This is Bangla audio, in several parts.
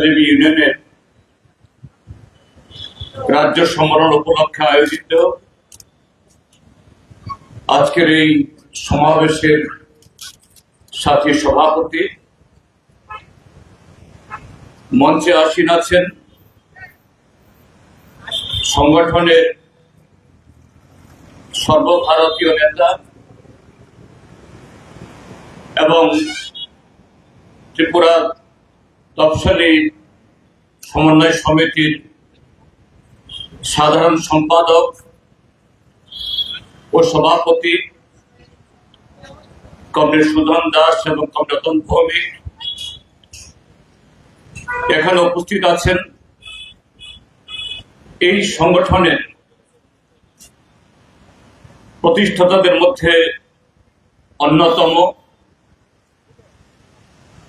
ইউনিয়নের রাজ্য সম্মেলন উপলক্ষে আয়োজিত আজকের এই সমাবেশের সাথী সভাপতি মঞ্চে আসীন আছেন সংগঠনের সর্বভারতীয় নেতা এবং ত্রিপুরা তফসিলি সমন্বয় সমিতির সাধারণ সম্পাদক ও সভাপতি কমরেড সুধন দাস এবং কমরেড রতন ভৌমিক এখানে উপস্থিত আছেন। এই সংগঠনের প্রতিষ্ঠাতাদের মধ্যে অন্যতম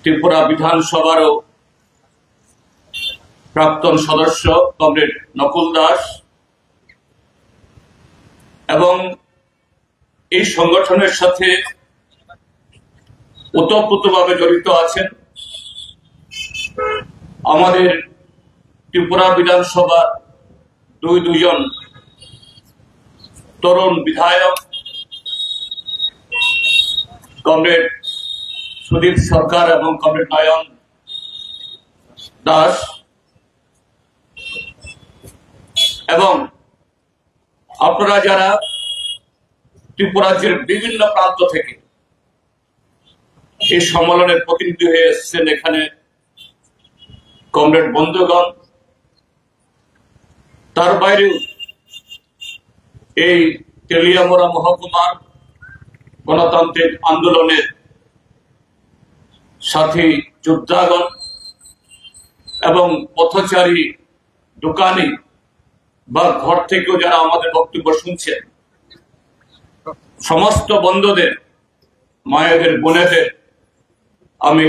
ত্রিপুরা বিধানসভারও প্রাক্তন সদস্য কমরেড নকুল দাস এবং এই সংগঠনের সাথে ওতপ্রোতভাবে জড়িত আছেন আমাদের ত্রিপুরা বিধানসভার দুজন তরুণ বিধায়ক কমরেড সুদীপ সরকার এবং কমরেড নয়ন দাস এবং আপনারা যারা ত্রিপুরা রাজ্যের বিভিন্ন প্রান্ত থেকে এই সম্মেলনের প্রতিনিধি হয়ে এসেছেন এখানে কমরেড বন্ধুগণ, তার বাইরেও এই তেলিয়ামুড়া মহকুমার গণতান্ত্রিক আন্দোলনের সাথী যোদ্ধাগণ এবং পথচারী দোকানি বা ঘর থেকেও যারা আমাদের বক্তব্য শুনছেন, সমস্ত বন্ধুদের, মায়েদের, বোনেদের আমি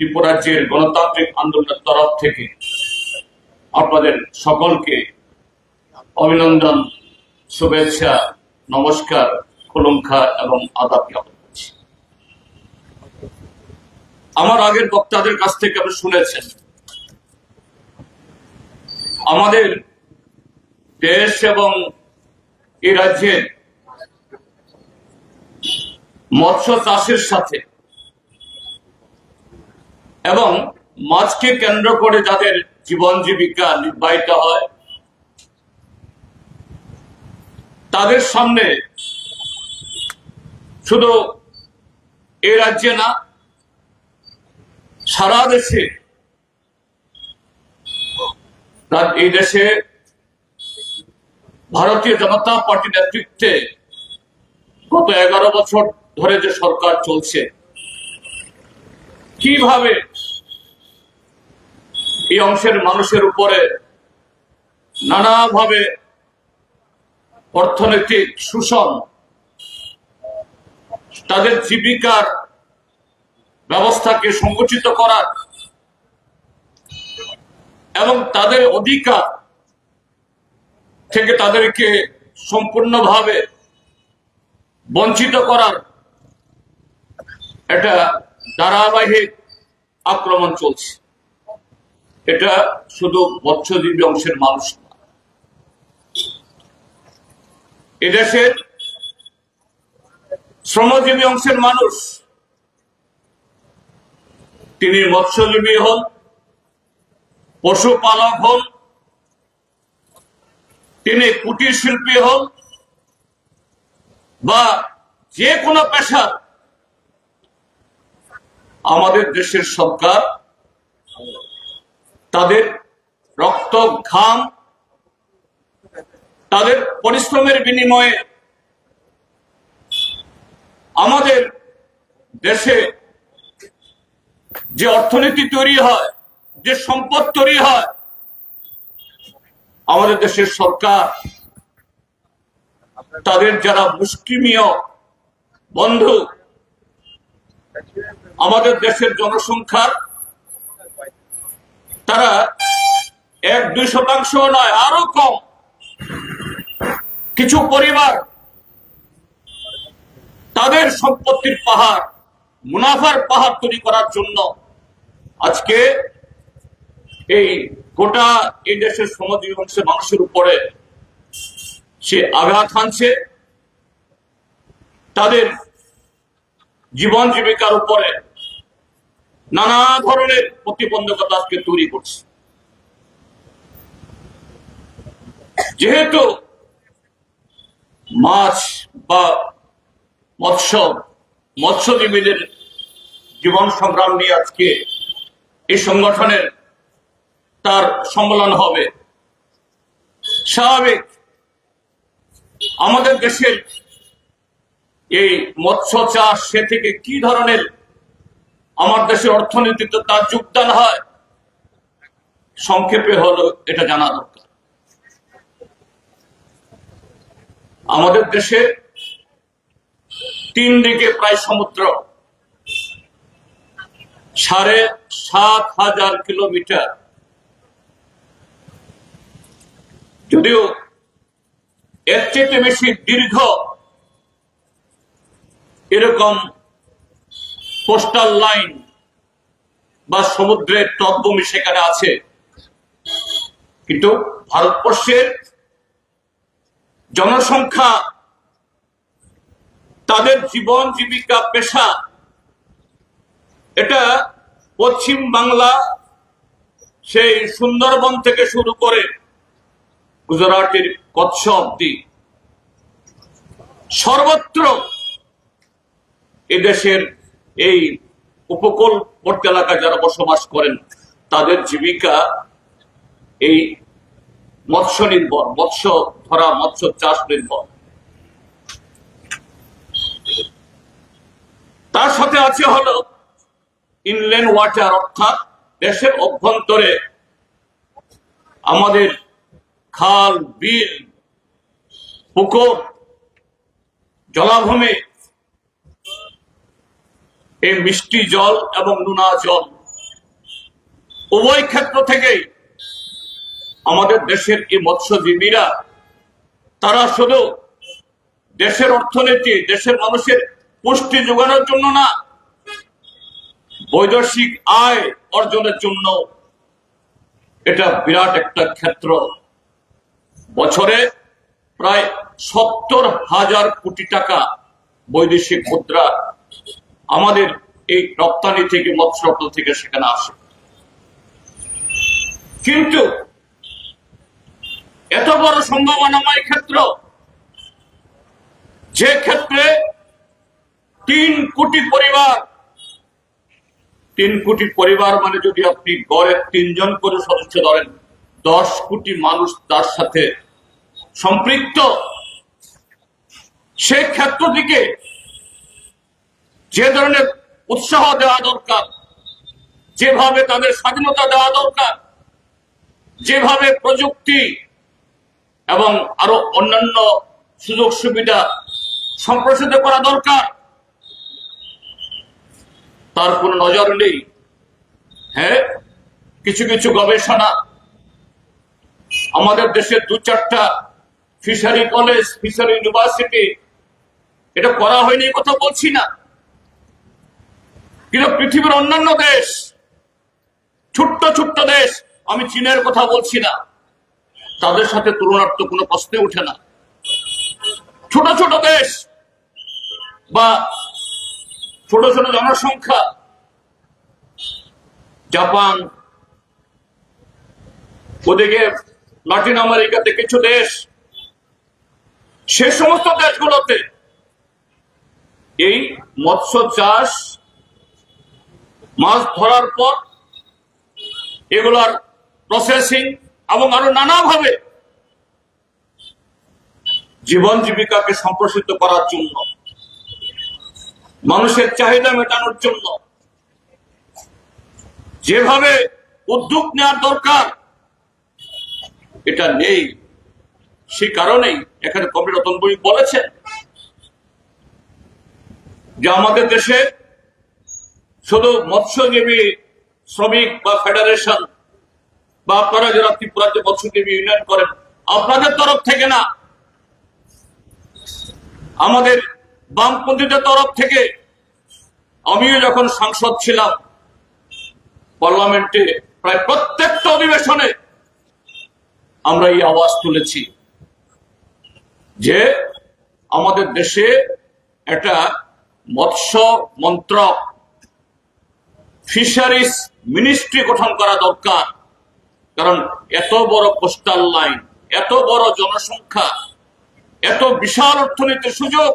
ত্রিপুরা রাজ্যের গণতান্ত্রিক আন্দোলনের তরফ থেকে আপনাদের সকলকে অভিনন্দন, শুভেচ্ছা, নমস্কার, খুলুমখা এবং আদাব জ্ঞাপন করছি। আমার আগের বক্তাদের কাছ থেকে আপনি শুনেছেন আমাদের দেশ এবং এই রাজ্যের মৎস্য চাষের সাথে এবং মাছকে কেন্দ্র করে যাদের জীবন জীবিকা নির্বাহিত হয় তাদের সামনে শুধু এই রাজ্যে না সারা দেশে, এই দেশে ভারতীয় জনতা পার্টির নেতৃত্বে গত 11 বছর ধরে যে সরকার চলছে, কিভাবে এই অংশের মানুষের উপরে নানাভাবে অর্থনৈতিক শোষণ, তাদের জীবিকার ব্যবস্থাকে সংকুচিত করার এবং তাদের অধিকার থেকে তাদেরকে সম্পূর্ণভাবে বঞ্চিত করার এটা ধারাবাহিক আক্রমণ চলছে। এটা শুধু মৎস্যজীবী অংশের মানুষ না, এদেশের শ্রমজীবী অংশের মানুষ, তিনি মৎস্যজীবী হন, পশুপালক হন, তিনি কুটির শিল্পী হন বা যে কোনো পেশা, আমাদের দেশের সরকার তাদের রক্ত, ঘাম, তাদের পরিশ্রমের বিনিময়ে আমাদের দেশে যে অর্থনীতি তৈরি হয়, যে সম্পদ তৈরি হয়, আমাদের দেশের সরকার তাদের যারা মুষ্টিমেয় বন্ধু, আমাদের দেশের জনসংখ্যার তারা 1-2% নয়, আরো কম কিছু পরিবার তাদের সম্পত্তির পাহাড়, মুনাফার পাহাড় তৈরি করার জন্য আজকে এই গোটা এই দেশের সমাজীয় অংশে মানুষের উপরে সে আঘাত হানছে, তাদের জীবন জীবিকার উপরে নানা ধরনের প্রতিবন্ধকতা আজকে তৈরি করছে। যেহেতু মাছ বা মৎস্যজীবীদের জীবন সংগ্রাম নিয়ে আজকে এই সংগঠনের তার সম্মেলন হবে, স্বাভাবিক আমাদের দেশের এই মৎস্য চাষ সে থেকে কি ধরনের আমার দেশের অর্থনীতিতে তার যোগদান হয় সংক্ষেপে হলো এটা জানা দরকার। আমাদের দেশে তিন দিকে প্রায় সমুদ্র, ৭,৫০০ কিলোমিটার। যদিও এর চেয়ে বেশি দীর্ঘ এরকম কোস্টাল লাইন বা সমুদ্রের তটভূমি সেখানে আছে, কিন্তু ভারতবর্ষের জনসংখ্যা, তাদের জীবন জীবিকা পেশা, এটা পশ্চিম বাংলা সেই সুন্দরবন থেকে শুরু করে গুজরাটের কচ্ছ অব্দি সর্বত্র এদেশের এই উপকূলবর্তী এলাকায় যারা বসবাস করেন তাদের জীবিকা এই মৎস্য নির্ভর, মৎস্য ধরা, মৎস্য চাষ নির্ভর। তার সাথে আছে হলো ইনল্যান্ড ওয়াটার, অর্থাৎ দেশের অভ্যন্তরে আমাদের খাল, বিল, পুকুর, জলাভূমি, এই মিষ্টি জল এবং নোনা জল উভয় ক্ষেত্র থেকেই আমাদের দেশের এই মৎস্যজীবীরা তারা শুধু দেশের অর্থনীতি, দেশের মানুষের পুষ্টি যোগানোর জন্য না, বৈদেশিক আয় অর্জনের জন্য এটা বিরাট একটা ক্ষেত্র। বছরে প্রায় ৭০,০০০ কোটি টাকা বৈদেশিক মুদ্রা আমাদের এই রপ্তানি থেকে, মৎস্য রপ্তানি থেকে সেখানে আসে। কিন্তু এত বড় সম্ভাবনাময় ক্ষেত্র, যে ক্ষেত্রে ৩ কোটি পরিবার, ৩ কোটি পরিবার মানে যদি আপনি গড়ে ৩ জন করে সদস্য ধরেন, ১০ কোটি মানুষ তার সাথে সম্পৃক্ত। সে ক্ষেত্র দিকে যে ধরনের উৎসাহ দেওয়া দরকার, যেভাবে তাদের স্বাধীনতা দেওয়া দরকার, যেভাবে প্রযুক্তি এবং আরো অন্যান্য সুযোগ সুবিধা সম্প্রসারিত করা দরকার, তার কোন নজর নেই। হ্যাঁ, কিছু কিছু গবেষণা আমাদের দেশের ২-৪টা ফিশারি কলেজ, ফিশারি ইউনিভার্সিটি, এটা করা হয়নি কথা বলছি না, কিন্তু পৃথিবীর অন্যান্য দেশ, ছোট্ট ছোট্ট দেশ, আমি চীনের কথা বলছি না, তাদের সাথে তুলনার তো কোনো প্রশ্নে ওঠে না। ছোট ছোট দেশ বা ছোট ছোট জনসংখ্যা, জাপান, ওদিকে লাতিন আমেরিকাতে কিছু দেশ, সে সমস্ত দেশগুলোতে এই মৎস্য চাষ, মাছ ধরার পর এগুলার প্রসেসিং এবং আরো নানাভাবে জীবন জীবিকাকে সম্প্রসারিত করার জন্য, মানুষের চাহিদা মেটানোর জন্য যেভাবে উদ্যোগ নেওয়ার দরকার এটা নেই। সে কারণেই এখানে কবি রতন বই বলেছেন যে আমাদের দেশে শুধু মৎস্যজীবী শ্রমিক বা ফেডারেশন বা আপনারা যারা ত্রিপুরা যে মৎস্যজীবী ইউনিয়ন করেন আপনাদের তরফ থেকে না, আমাদের বামপন্থীদের তরফ থেকে, আমিও যখন সাংসদ ছিলাম পার্লামেন্টে প্রায় প্রত্যেকটা অধিবেশনে আমরা এই আওয়াজ তুলেছি যে আমাদের দেশে একটা মৎস্য মন্ত্রক, ফিশারিজ মিনিস্ট্রি গঠন করা দরকার। কারণ এত বড় কোস্টাল লাইন, এত বড় জনসংখ্যা, এত বিশাল অর্থনীতির সুযোগ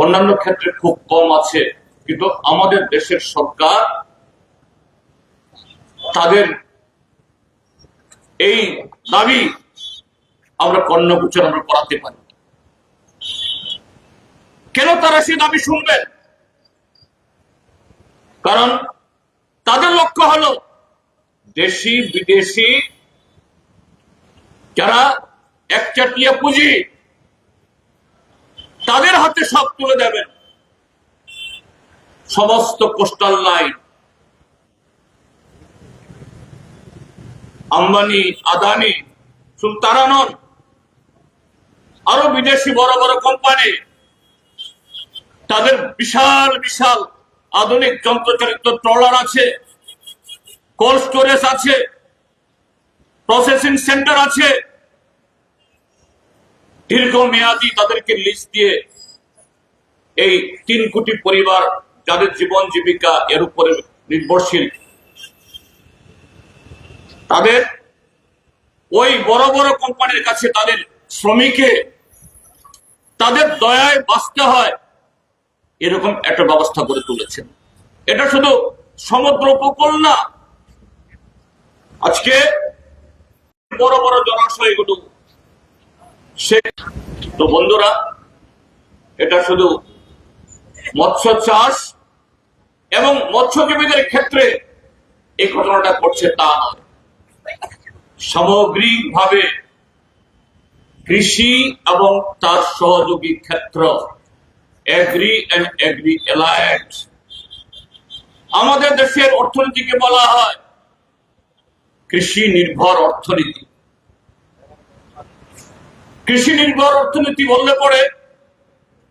অন্যান্য ক্ষেত্রে খুব কম আছে, কিন্তু আমাদের দেশের সরকার তাদের এই দাবি আমরা কর্ণগোচর আমরা করাতে পারি। কেন তারা সেই দাবি শুনবেন? কারণ তাদের লক্ষ্য হলো দেশি বিদেশি যারা একচাটিয়া পুঁজি, তাদের হাতে সব তুলে দেবেন। সমস্ত কোস্টাল লাইন, আম্বানি, আদানি, শুধু তারা নন, আরো বিদেশি বড় বড় কোম্পানি, তাদের বিশাল বিশাল আধুনিক যন্ত্রচালিত ট্রলার আছে, কোল্ড স্টোরেজ আছে, প্রসেসিং সেন্টার আছে। দীর্ঘমেয়াদী তাদেরকে লিজ দিয়ে এই 3 কোটি পরিবার যাদের জীবন জীবিকা এর উপরে নির্ভরশীল, তাদের ওই বড় বড় কোম্পানির কাছে তাদের শ্রমিকে তাদের দয়ায় বাঁচতে হয়, এরকম একটা ব্যবস্থা করে তুলেছেন। এটা শুধু সমুদ্র উপকূল না, আজকে বড় বড় জলাশয়গুলো সে তো বন্ধুরা, এটা শুধু মৎস্য চাষ এবং মৎস্যজীবীদের ক্ষেত্রে এই ঘটনাটা ঘটছে তা নয়। সামগ্রিকভাবে কৃষি এবং তার সহযোগী ক্ষেত্র, এগ্রি এন্ড এগ্রি এলাইড, আমাদের দেশের অর্থনীতিকে বলা হয় কৃষি নির্ভর অর্থনীতি। কৃষি নির্ভর অর্থনীতি বললে পরে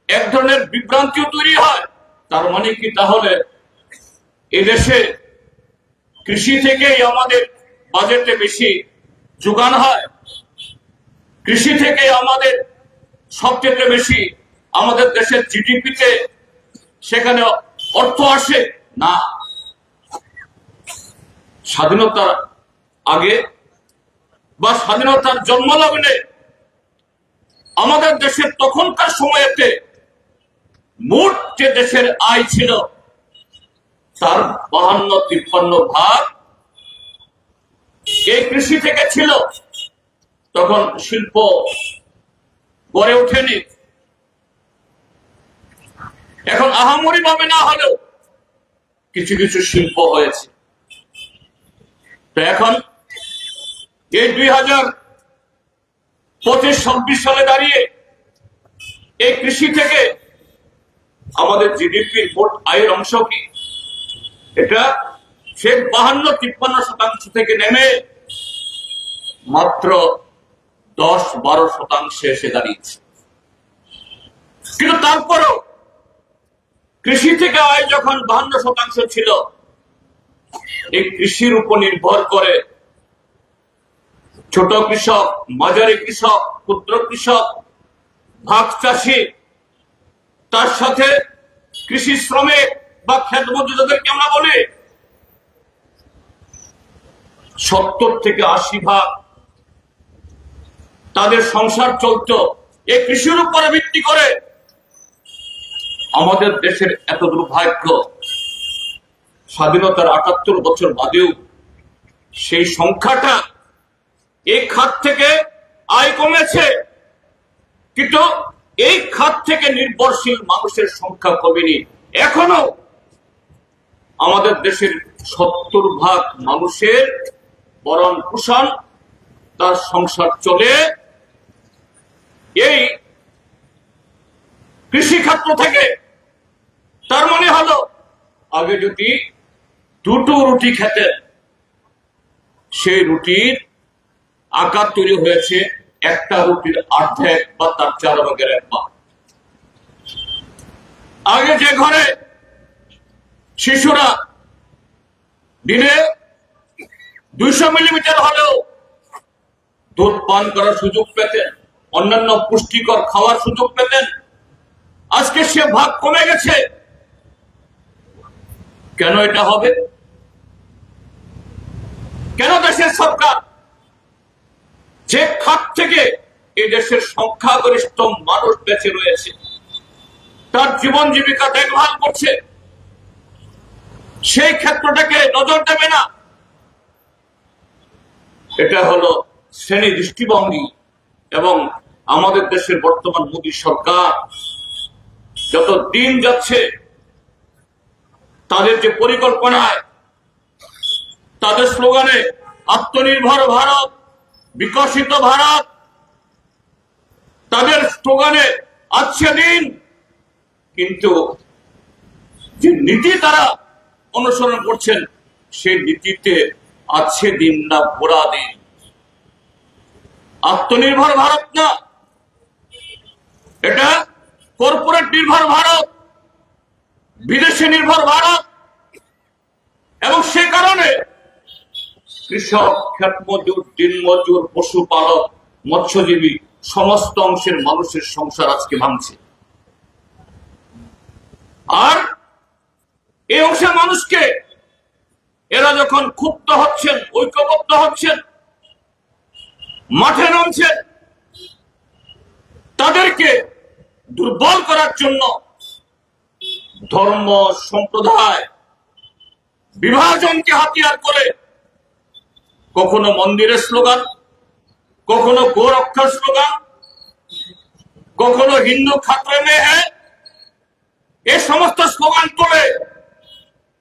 এক ধরনের বিভ্রান্তিও তৈরি হয়। তার মানে কি তাহলে এদেশে কৃষি থেকেই আমাদের বাজেটে বেশি যোগান হয়, কৃষি থেকে আমাদের সবচেয়ে বেশি আমাদের দেশের জিডিপিতে সেখানে অর্থ আসে? না। স্বাধীনতার আগে বা স্বাধীনতার জন্মলগ্নে আমাদের দেশের তখনকার সময়েতে মোট যে দেশের আয় ছিল তার 52-53 ভাগ এই কৃষি থেকে ছিল। তখন শিল্প গড়ে ওঠেনি। এখন আহামরি ভাবে না হলেও কিছু কিছু শিল্প হয়েছে। তো এখন এই 2025-26 সালে দাঁড়িয়ে এই কৃষি থেকে আমাদের জিডিপির মোট আয়ের অংশ কি? এটা সে 52-53% থেকে নেমে মাত্র 10-12% এসে দাঁড়িয়েছে। কিন্তু তারপরও কৃষি থেকে আয় যখন 52% ছিল, এই কৃষির উপর নির্ভর করে ছোট কৃষক, মাঝারি কৃষক, ক্ষুদ্র কৃষক, ভাগ চাষী, তার সাথে কৃষি শ্রমিক বা ক্ষেত মজুরদেরকে আমরা বলি, 70-80% তাদের সংসার চলত এই কৃষির উপরে ভিত্তি করে। আমাদের দেশের এত দুর্ভাগ্য, স্বাধীনতার 78 বছর বাদেও সেই সংখ্যাটা এই খাত থেকে আয় কমেছে, কিন্তু এই খাত থেকে নির্ভরশীল মানুষের সংখ্যা কমেনি। এখনো আমাদের দেশের 70% মানুষের ভরণ পোষণ, তার সংসার চলে এই কৃষি ক্ষেত্র থেকে। তার মানে হলো আগে যদি 2টো রুটি খেতেন, সেই রুটির আকার তৈরি হয়েছে একটা রুটির অর্ধেক বা তার 4 ভাগের 1 ভাগ। আগে যে ঘরে শিশুরা দিনে 200 মিলিমিটার হলেও দুধ পান করার সুযোগ পেতেন, অন্যান্য পুষ্টিকর খাওয়ার সুযোগ পেতেন। আজকে সে ভাগ কমে গেছে। কেন এটা হবে? কেন দেশের সরকার যে খাত থেকে এই দেশের সংখ্যাগরিষ্ঠ মানুষ বেঁচে রয়েছে, তার জীবন জীবিকা দেখভাল করছে, সেই ক্ষেত্রটাকে নজর দেবে না? এটা হলো শ্রেণী দৃষ্টিভঙ্গি। এবং আমাদের দেশের বর্তমান মোদী সরকার যত দিন যাচ্ছে, তাদের যে পরিকল্পনায়, তাদের স্লোগানে আত্মনির্ভর ভারত, বিকশিত ভারত, তাদের স্লোগানে আছে দিন, কিন্তু যে নীতি তারা অনুসরণ করছেন, সেই নীতিতে আছে দিন না বুড়া দিন। আত্মনির্ভর ভারত না, এটা কর্পোরেট নির্ভর ভারত, বিদেশি নির্ভর ভারত। এবং সে কারণে কৃষক, ক্ষেত মজুর, দিন মজুর, পশুপালক, মৎস্যজীবী সমস্ত অংশের মানুষের সংসার আজকে ভাঙছে। আর এই অংশের মানুষকে এরা যখন ক্ষুব্ধ হচ্ছেন, ঐক্যবদ্ধ হচ্ছেন, মাঠে নামছেন, তাদেরকে দুর্বল করার জন্য ধর্ম, সম্প্রদায়, বিভাজনকে হাতিয়ার করে কখনো মন্দিরের স্লোগান, কখনো গো রক্ষার স্লোগান, কখনো হিন্দু খাতরে মে হ্যায়, এই সমস্ত স্লোগান করে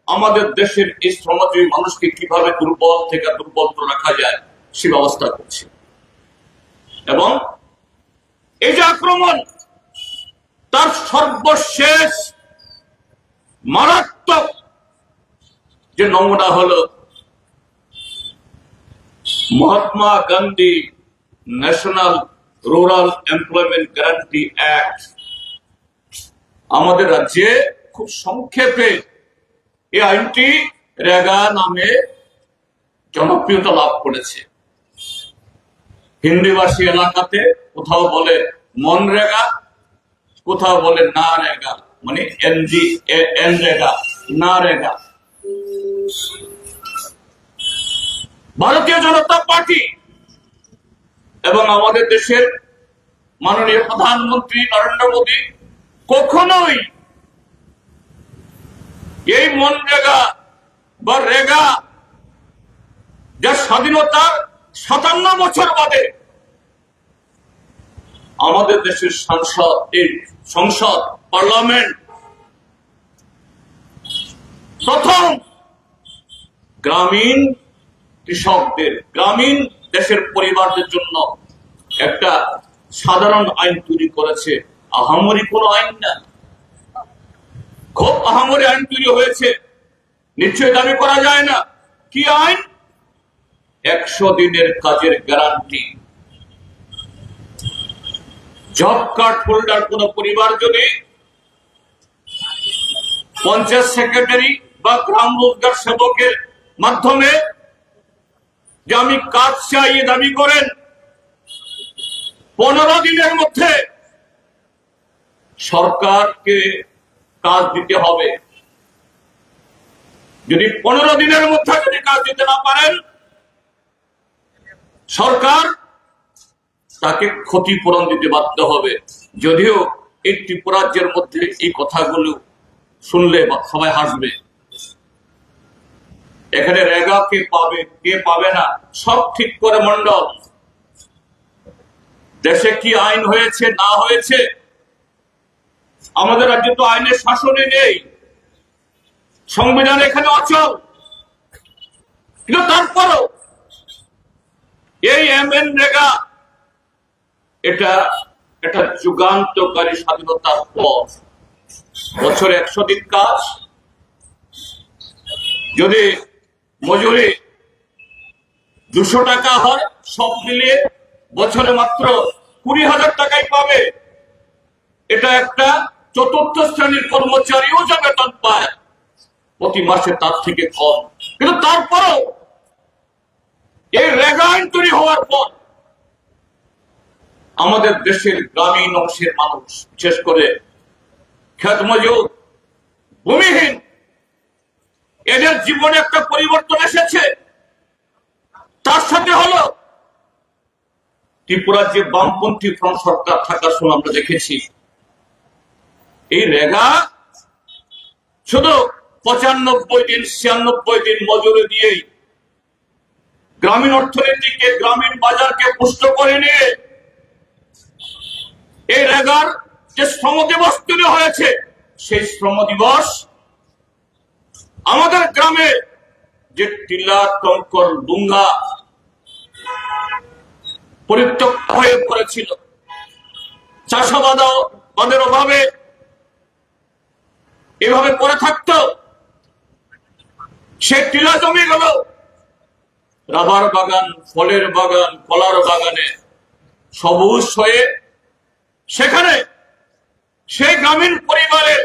আমাদের দেশের এই শ্রমজীবী মানুষকে কিভাবে দুর্বল থেকে দুর্বল রাখা যায় সে ব্যবস্থা করছে। এবং এই যে আক্রমণ, তার সর্বশেষ মারাত্মক যে নমুনা হলো Mahatma Gandhi national rural employment guarantee act. আমাদের রাজ্যে খুব সংক্ষেপে এই আইনটি রেগা নামে জনপ্রিয়তা লাভ করেছে। হিন্দিভাষী এলাকাতে কোথাও বলে মনরেগা, কোথাও বলে না রেগা, মানে এনরেগা, না রেগা। ভারতীয় জনতা পার্টি এবং আমাদের দেশের মাননীয় প্রধানমন্ত্রী নরেন্দ্র মোদী কখনোই এই মনরেগা বা রেগা, যা স্বাধীনতার 57 বছর বাদে আমাদের দেশের সংসদ পার্লামেন্ট প্রথম গ্রামীণ কৃষকদের, গ্রামীণ দেশের পরিবারদের জন্য একটা সাধারণ আইন তৈরি করেছে। আহামরি কোনো আইন না, খুব আহামরি আইন তৈরি হয়েছে, নিশ্চয় দাবি করা যায় না। কি আইন? 100 দিনের কাজের গ্যারান্টি। জব কার্ড হোল্ডার কোন পরিবার যদি পঞ্চায়েত সেক্রেটারি বা গ্রাম রোজগার সেবকের মাধ্যমে যে আমি কাজ চাই দাবি করেন, 15 দিনের মধ্যে সরকারকে কাজ দিতে হবে। যদি 15 দিনের মধ্যে যদি কাজ দিতে না পারেন, সরকার তাকে ক্ষতিপূরণ দিতে বাধ্য হবে। যদিও এই ত্রিপুরাজ্যের মধ্যে এই কথাগুলো শুনলে সবাই হাসবে। এখানে রেগা কে পাবে, কে পাবে না, সব ঠিক করে মন্ডল। দেশে কি আইন হয়েছে না হয়েছে, আমাদের রাজ্যে তো আইনের শাসনে নেই, সংবিধান এখানে অচল। কিন্তু তারপরও এই এমএনরেগা এটা একটা যুগান্তকারী স্বাধীনতার পথ। বছরে 100 দিন কাজ, যদি মজুরি 200 টাকা হয়, সব মিলিয়ে বছরে মাত্র 20,000 টাকাই পাবে। এটা একটা চতুর্থ শ্রেণীর কর্মচারীও যা বেতন পায় প্রতি মাসে তার থেকে কম। কিন্তু তারপরেও আইন তৈরি হওয়ার পর আমাদের দেশের গ্রামীণ অংশের মানুষ, বিশেষ করে খেত মজুর, ভূমিহীন, এদের জীবনে একটা পরিবর্তন এসেছে। তার সাথে হলো ত্রিপুরার যে বামপন্থী ফ্রন্ট সরকার থাকার সময় আমরা দেখেছি এই রেগা শুধু 95 দিন 96 দিন মজুরি দিয়েই গ্রামীণ অর্থনীতিকে, গ্রামীণ বাজারকে পুষ্ট করে নিয়ে এই রেগার যে শ্রম দিবস তৈরি হয়েছে, সেই শ্রম দিবস আমাদের গ্রামে যে টিলা, টঙ্কর, ডুঙ্গা পরিত্যক্ত হয়ে পড়েছিল, চাষাবাদের অভাবে এভাবে পড়ে থাকতো, সে টিলা জমিগুলো রাবার বাগান, ফলের বাগান, কলার বাগানে সবুজ হয়ে সেখানে সেই গ্রামীণ পরিবারের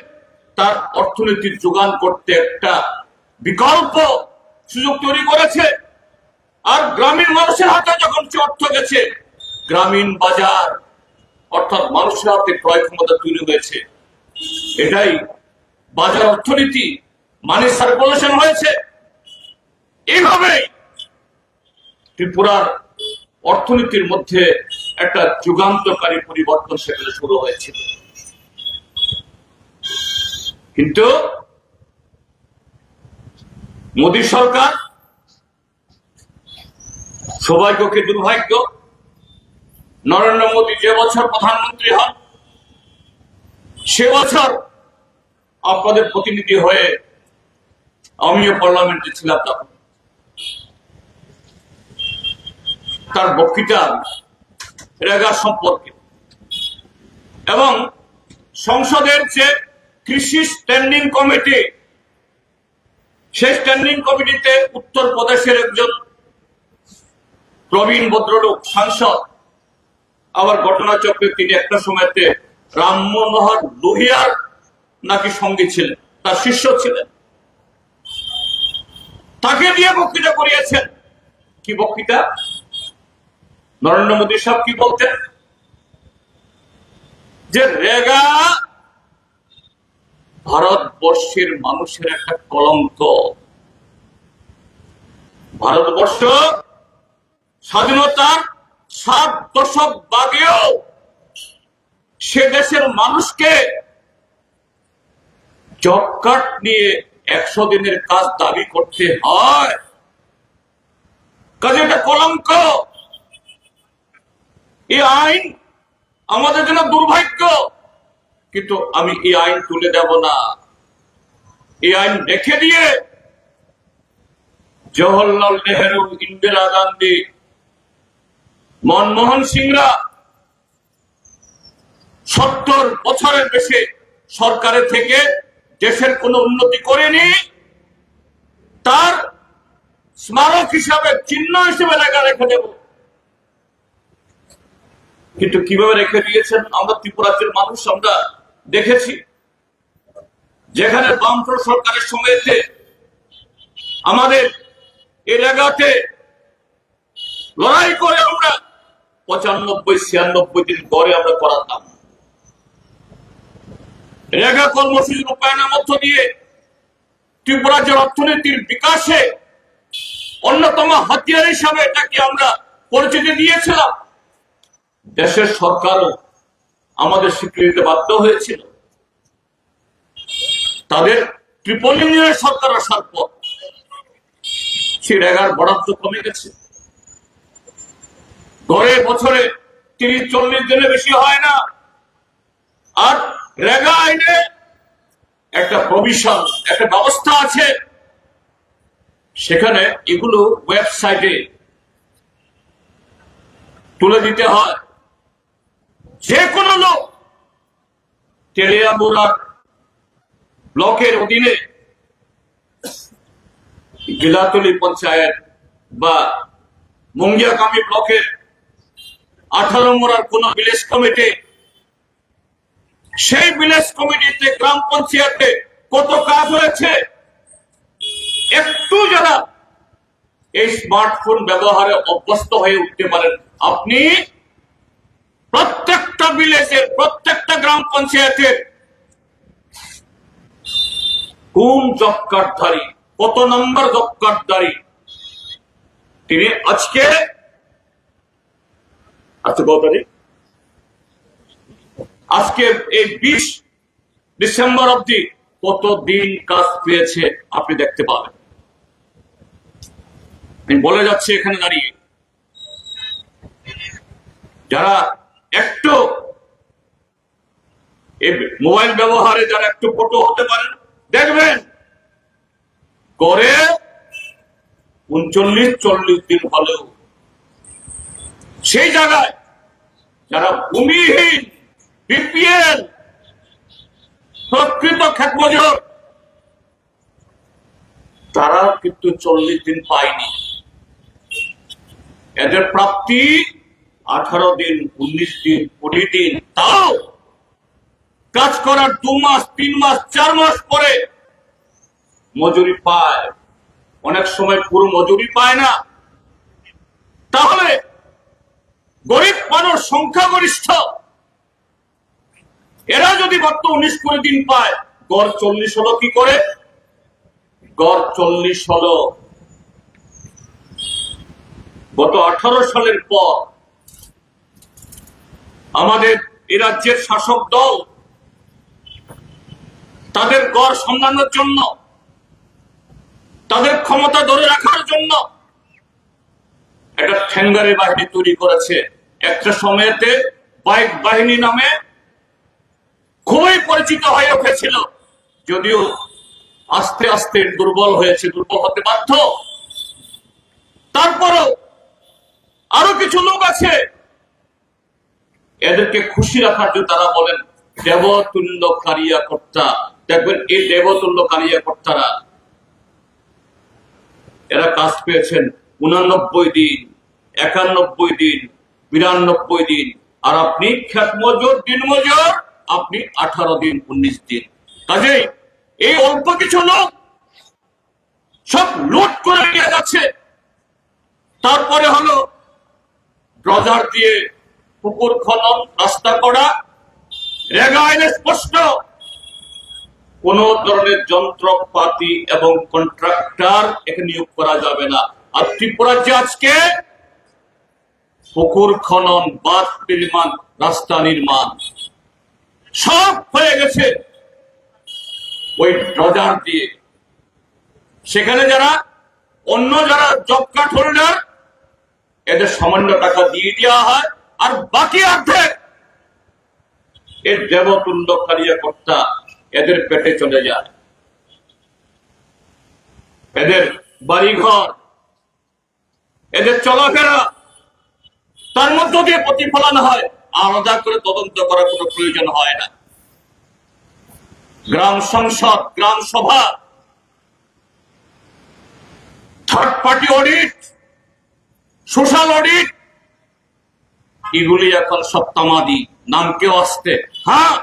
তার অর্থনীতির যোগান করতে একটা বিকল্প সুযোগ তৈরি করেছে। আর গ্রামীণ মানুষের হাতে যখন সে অর্থ গেছে, গ্রামীণ বাজার অর্থাৎ মানুষের হাতে ক্রয় ক্ষমতা তৈরি হয়েছে, এটাই বাজার অর্থনীতি, মানি সার্কুলেশন হয়েছে। এইভাবেই ত্রিপুরার অর্থনীতির মধ্যে একটা যুগান্তকারী পরিবর্তন সেখানে শুরু হয়েছিল। কিন্তু মোদী সরকার, সৌভাগ্যকে দুর্ভাগ্য, নরেন্দ্র মোদী যে বছর প্রধানমন্ত্রী হন সে বছর আপনাদের প্রতিনিধি হয়ে আমিও পার্লামেন্টে ছিলাম, তখন তার বক্তৃতা রেগা সম্পর্কে এবং সংসদের যে কৃষি স্ট্যান্ডিং কমিটি, সেই স্ট্যান্ডিং কমিটিতে উত্তরপ্রদেশের একজন প্রবীণ ভদ্রলোক সাংসদ, আবার ঘটনাচক্রে তিনি একটা সময়তে রাম মনোহর লোহিয়ার নাকি সঙ্গী ছিলেন, তার শিষ্য ছিলেন, তাকে দিয়ে বক্তৃতা করিয়েছেন। কি বক্তৃতা? নরেন্দ্র মোদী সাহেব কি বলতেন যে রেগা ভারতবর্ষের মানুষের একটা কলঙ্ক। ভারতবর্ষ স্বাধীনতার 7 দশক বাদেও সে দেশের মানুষকে জব কার্ড নিয়ে 100 দিনের কাজ দাবি করতে হয়, কাজে এটা কলঙ্ক। এই আইন আমাদের জন্য দুর্ভাগ্য, কিন্তু আমি এই আইন তুলে দেব না। এই আইন রেখে দিয়ে জওহরলাল নেহেরু, ইন্দিরা গান্ধী, মনমোহন সিংরা 70 বছরের বেশি সরকারের থেকে দেশের কোনো উন্নতি করেনি, তার স্মারক হিসাবে, চিহ্ন হিসেবে রেখে দেব। কিন্তু কিভাবে রেখে দিয়েছেন আমরা ত্রিপুরার মানুষ আমরা দেখেছি। যেখানে বামফ্রন্ট সরকারের সময়তে আমাদের এলাকাতে লড়াই করে আমরা 95-96 দিন গড়ে আমরা করাতাম। রেগা কর্মসূচি রূপায়ণের মধ্য দিয়ে ত্রিপুরা যে অর্থনীতির বিকাশে অন্যতম হাতিয়ার হিসাবে এটাকে আমরা পরিচিতি দিয়েছিলাম। দেশের সরকারও আমাদের স্বীকৃতি বাধ্য হয়েছিল। তাদের ট্রিপল ইঞ্জিনের সরকার আসার পর সেই রেগার বরাদ্দ কমে গেছে। গড়ে বছরে 30-40 দিনের বেশি হয় না। আর রেগা আইনে একটা প্রভিশন, একটা ব্যবস্থা আছে, সেখানে এগুলো ওয়েবসাইটে তুলে দিতে হয়। যে কোনো লোক তেলিয়ামুড়া ব্লকের অধীনে গিলাতলি পঞ্চায়েত বা মঙ্গিয়াকামি ব্লকের 18 মোড়ার কোন ভিলেজ কমিটি, সেই ভিলেজ কমিটিতে গ্রাম পঞ্চায়েতে কত কাজ হয়েছে একটু যারা এই স্মার্টফোন ব্যবহারে অভ্যস্ত হয়ে উঠতে পারেন। আপনি প্রত্যেকটা ভিলেজের, প্রত্যেকটা গ্রাম পঞ্চায়েতের কোন জব কার্ডধারী, কত নম্বর জব কার্ডধারী, তিনি আজকে কত তারিখ, আজকে এই 20 ডিসেম্বর অব্দি কত দিন কাজ পেয়েছে আপনি দেখতে পাবেন। আমি বলে যাচ্ছি এখানে দাঁড়িয়ে, যারা একটু এই মোবাইল ব্যবহারে যারা একটু পটু হতে পারেন, দেখবেন করে 39-40 দিন হলেও সেই জায়গায় যারা ভূমিহীন, বিপিএল, প্রকৃত ক্ষেত মজুর, তারা কিন্তু 40 দিন পায়নি। এদের প্রাপ্তি 18 দিন, 19 দিন, 20 দিন। তাও কাজ করার 2 মাস, 3 মাস, 4 মাস পরে মজুরি পায়, অনেক সময় পুরো মজুরি পায় না। তাহলে গরিব মানুষ সংখ্যাগরিষ্ঠ, এরা যদি মাত্র 19-20 দিন পায়, গড় 40 হলো কি করে? গড় 40 হলো গত 18 সালের পর আমাদের এই রাজ্যের শাসক দল তাদের গড় সামলানোর জন্য, তাদের ক্ষমতা ধরে রাখার জন্য একটা ঠ্যাঙ্গারে বাহিনী তৈরি করেছে। একটা সময়েতে বাইক বাহিনী নামে খুবই পরিচিত হয়ে উঠেছিল, যদিও আস্তে আস্তে দুর্বল হয়েছে, দুর্বল হতে বাধ্য। তারপরও আরো কিছু লোক আছে, এদেরকে খুশি রাখার জন্য তারা বলেন দেবতুল্য কারিয়াকর্তা। দেখবেন এই দেবতুল্য কারিয়াকর্তারা এরা কাজ পেয়েছেন 89 দিন, 91 দিন, 92 দিন। আর আপনি ক্ষেত মজুর, দিন মজুর, আপনি 18 দিন, 19 দিন। কাজেই এই অল্প কিছু লোক সব লুট করে নিয়ে যাচ্ছে। তারপরে হলো ড্রজার দিয়ে পুকুর খনন, রাস্তা করা। রেগা আইনে স্পষ্ট কোন ধরনের যন্ত্রপাতি এবং কন্ট্রাক্টর এখানে নিয়োগ করা যাবে না। আর ত্রিপুরা যে আজকে পুকুর খনন, বাঁধ নির্মাণ, রাস্তা নির্মাণ সব হয়ে গেছে ওই ড্রজার দিয়ে। সেখানে যারা অন্য যারা জব কার্ড হোল্ডার, এদের সামান্য টাকা দিয়ে দেওয়া হয়, আর বাকি অর্ধেক এর দেবতুল্য কারিয়াকর্তা এদের পেটে চলে যায়। এদের বাড়িঘর, এদের চলাফেরা, তার মধ্য দিয়ে প্রতিফলন হয়। আলাদা করে তদন্ত করার কোনো প্রয়োজন হয় না। গ্রাম সংসদ, গ্রাম সভা, third party audit, social audit, এগুলি এখন সব তামাদি, নাম কেউ আসতে। হ্যাঁ,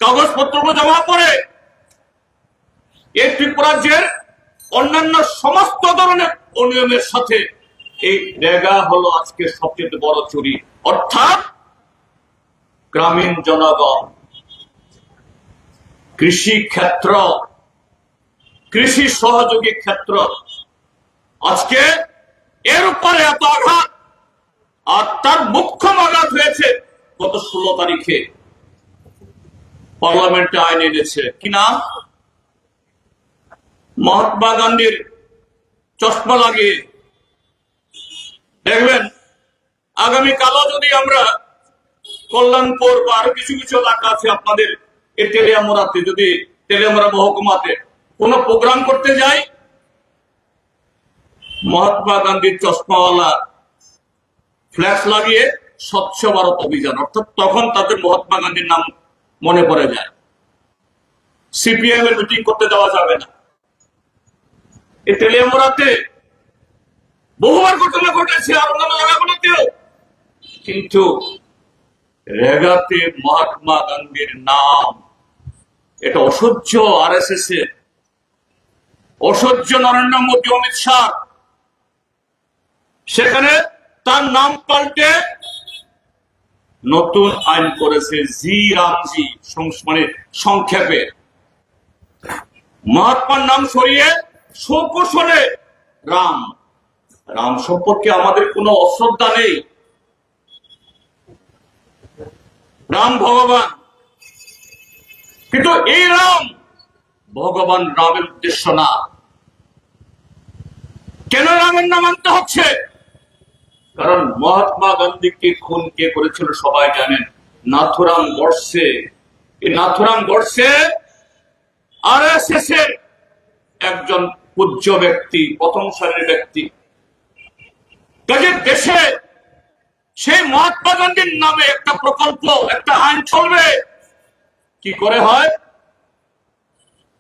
কাগজপত্র জমা পড়ে। এই ত্রিপুরা রাজ্যের অন্যান্য সমস্ত ধরনের অনিয়মের সাথে এই রেগা হলো আজকে সবচেয়ে বড় চুরি। অর্থাৎ গ্রামীণ জনগণ, কৃষি ক্ষেত্র, কৃষি সহযোগী ক্ষেত্র, আজকে এর উপরে এত আঘাত। আর তার মুখ্য আঘাত হয়েছে গত 16 তারিখে পার্লামেন্টে আইন এনেছে, কি নাম? মহাত্মা গান্ধীর চশমা লাগিয়ে। দেখবেন আগামীকালও যদি আমরা কল্যাণপুর বা আরো কিছু কিছু এলাকা আছে আপনাদের এই তেলিয়ামুড়াতে, যদি তেলিয়ামুড়া মহকুমাতে কোন প্রোগ্রাম করতে যাই, মহাত্মা গান্ধীর চশমাওয়ালা ফ্ল্যাশ লাগিয়ে স্বচ্ছ ভারত অভিযান, অর্থাৎ তখন তাদের মহাত্মা গান্ধীর নাম মনে পড়ে যায়। সিপিএম এর মিটিং করতে দেওয়া যাবে না। এই তেলিয়ামুড়াতে বহুবার ঘটনা ঘটেছে, আর অন্যান্য জায়গাগুলোতেও, কিন্তু রেগাতে মহাত্মা গান্ধীর নাম, এটা অসহ্য। RSS এর অসহ্য, নরেন্দ্র মোদী, অমিত শাহ সেখানে তার নাম পাল্টে নতুন আইন করেছে জি রামজি, মানে সংক্ষেপে মহাত্মার নাম সরিয়ে সুকৌশলে রাম। রাম সম্পর্কে আমাদের কোনো অশ্রদ্ধা নেই। রাম ভগবান, কিন্তু এই রাম ভগবান রামের উদ্দেশ্য না। কেন রামের নাম আনতে হচ্ছে? কারণ মহাত্মা গান্ধীকে খুন কে করেছিল সবাই জানেন, নাথুরাম গডসে। এই নাথুরাম গডসে আরএসএস এর একজন পূজ্য ব্যক্তি, প্রথম সারির ব্যক্তি। কাজে দেশে সেই মহাত্মা গান্ধীর নামে একটা প্রকল্প, একটা আইন চলবে কি করে হয়?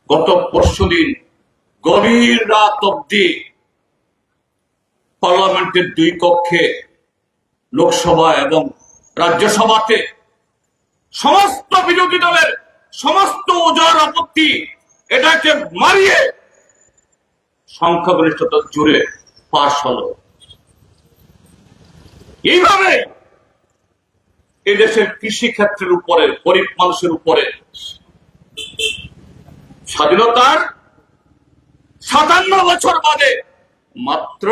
গত পরশুদিন গভীর রাত অব্দি পার্লামেন্টের দুই কক্ষে, লোকসভা এবং রাজ্যসভাতে সমস্ত বিরোধী দলের সমস্ত ওজোর আপত্তি এটাকে মারিয়ে সংখ্যাগরিষ্ঠতা জুড়ে পাশ হলো। এইভাবে এদেশের কৃষি ক্ষেত্রের উপরে, গরিব মানুষের উপরে স্বাধীনতার 57 বছর বাদে মাত্র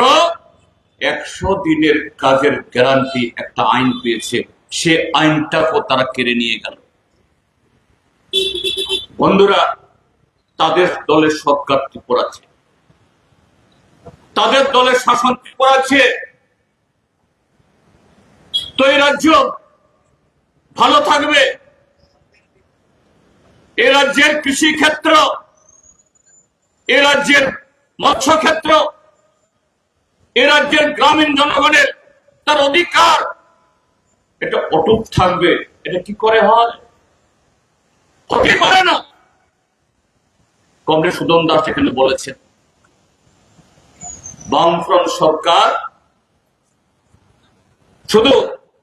100 দিনের কাজের গ্যারান্টি একটা আইন পেয়েছে। সে আইনটাকে তারা কেড়ে নিয়ে গেল। বন্ধুরা, তাদের দলের সরকার ত্রিপুরা আছে, তাদের দলের শাসন ত্রিপুরা আছে, তো এই রাজ্য ভালো থাকবে? এ রাজ্যের কৃষি ক্ষেত্র, এ রাজ্যের মৎস্য ক্ষেত্র, এ রাজ্যের গ্রামীণ জনগণের তার অধিকার এটা অটুট থাকবে? এটা কি করে হয়? হতে পারে না। কমরেড সুদন দাস এখানে বলেছেন, বামফ্রন্ট সরকার শুধু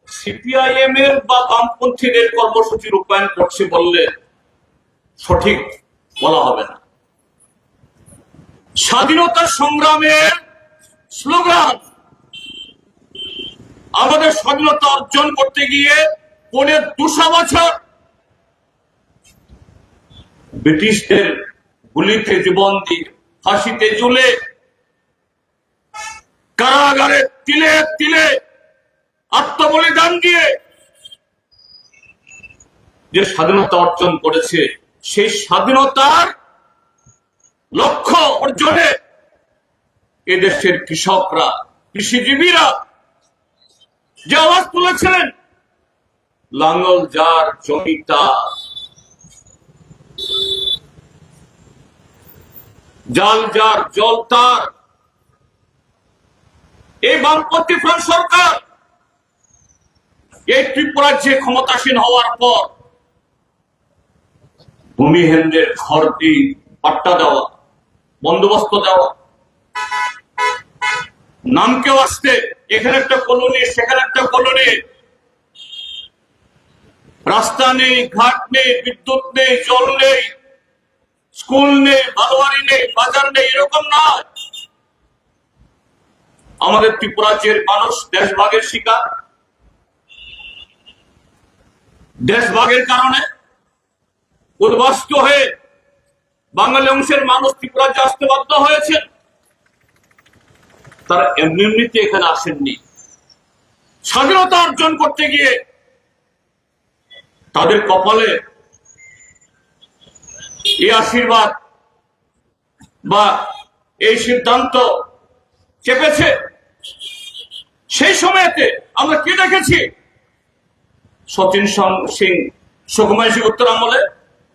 সিপিআইএম এর বা বামপন্থীদের কর্মসূচি রূপায়ণ করছে বললে সঠিক বলা হবে না। স্বাধীনতা সংগ্রামের স্লোগান, আমাদের স্বাধীনতা অর্জন করতে গিয়ে 200 বছর ব্রিটিশদের গুলিতে জীবন দিয়ে, ফাঁসিতে ঝুলে, কারাগারে তিলে তিলে আত্মবলিদান দিয়ে যে স্বাধীনতা অর্জন করেছে, সেই স্বাধীনতার লক্ষ্য অর্জনে এদেশের কৃষকরা, কৃষিজীবীরা যে আওয়াজ তুলেছিলেন, লাঙ্গল যার জমি তার, জাল যার জল তার, এই বামপন্থী ফ্রন্ট সরকার এই ত্রিপুরার যে ক্ষমতাসীন হওয়ার পর ভূমিহীনদের ঘর দিয়ে পাট্টা দেওয়া, বন্দোবস্ত দেওয়া, নামকেও আসতে এখানে একটা কলোনি, সেখানে একটা কলোনি, রাস্তা নেই, ঘাট নেই, বিদ্যুৎ নেই, জল নেই, স্কুল নেই, বারোয়ারি নেই, বাজার নেই, এরকম নয়। আমাদের ত্রিপুরাজ্যের মানুষ দেশভাগের শিকার। দেশভাগের কারণে উদ্বাস্ত হয়ে বাঙালি অংশের মানুষ ত্রিপুরাজ্যে আসতে বাধ্য হয়েছে। তারা এমনিতে এখানে আসেননি, স্বাধীনতা অর্জন করতে গিয়ে তাদের কপালে এই আশীর্বাদ বা এই সিদ্ধান্ত চেপেছে। সেই সময়তে আমরা কি দেখেছি? সচিন সিং সুকুমার সিং উত্তর আমলে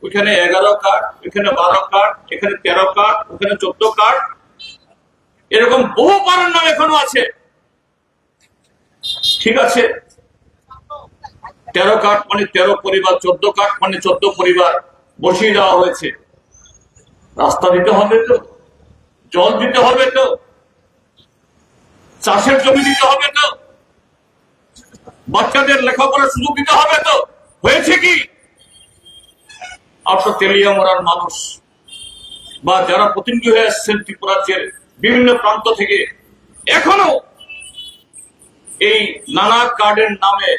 ওইখানে 11 কার্ড, ওইখানে 12 কার্ড, এখানে 13 কার্ড, ওখানে 14 কার্ড, এরকম বহু কারণ নাম এখনো আছে। ঠিক আছে, 13 কার্ড মানে 13 পরিবার, 14 কার্ড মানে 14 পরিবার বসিয়ে দেওয়া হয়েছে। রাস্তা দিতে হবে তো, জল দিতে হবে তো, চাষের জমি দিতে হবে তো, বাচ্চাদের লেখাপড়ার সুযোগ দিতে হবে তো। হয়েছে কি? আপনার তেলিয়ামুড়ার মানুষ বা যারা প্রতিনিধি হয়ে আসছেন ত্রিপুরাজ্যের বিভিন্ন প্রান্ত থেকে, এখনো এই নানা কার্ডের নামে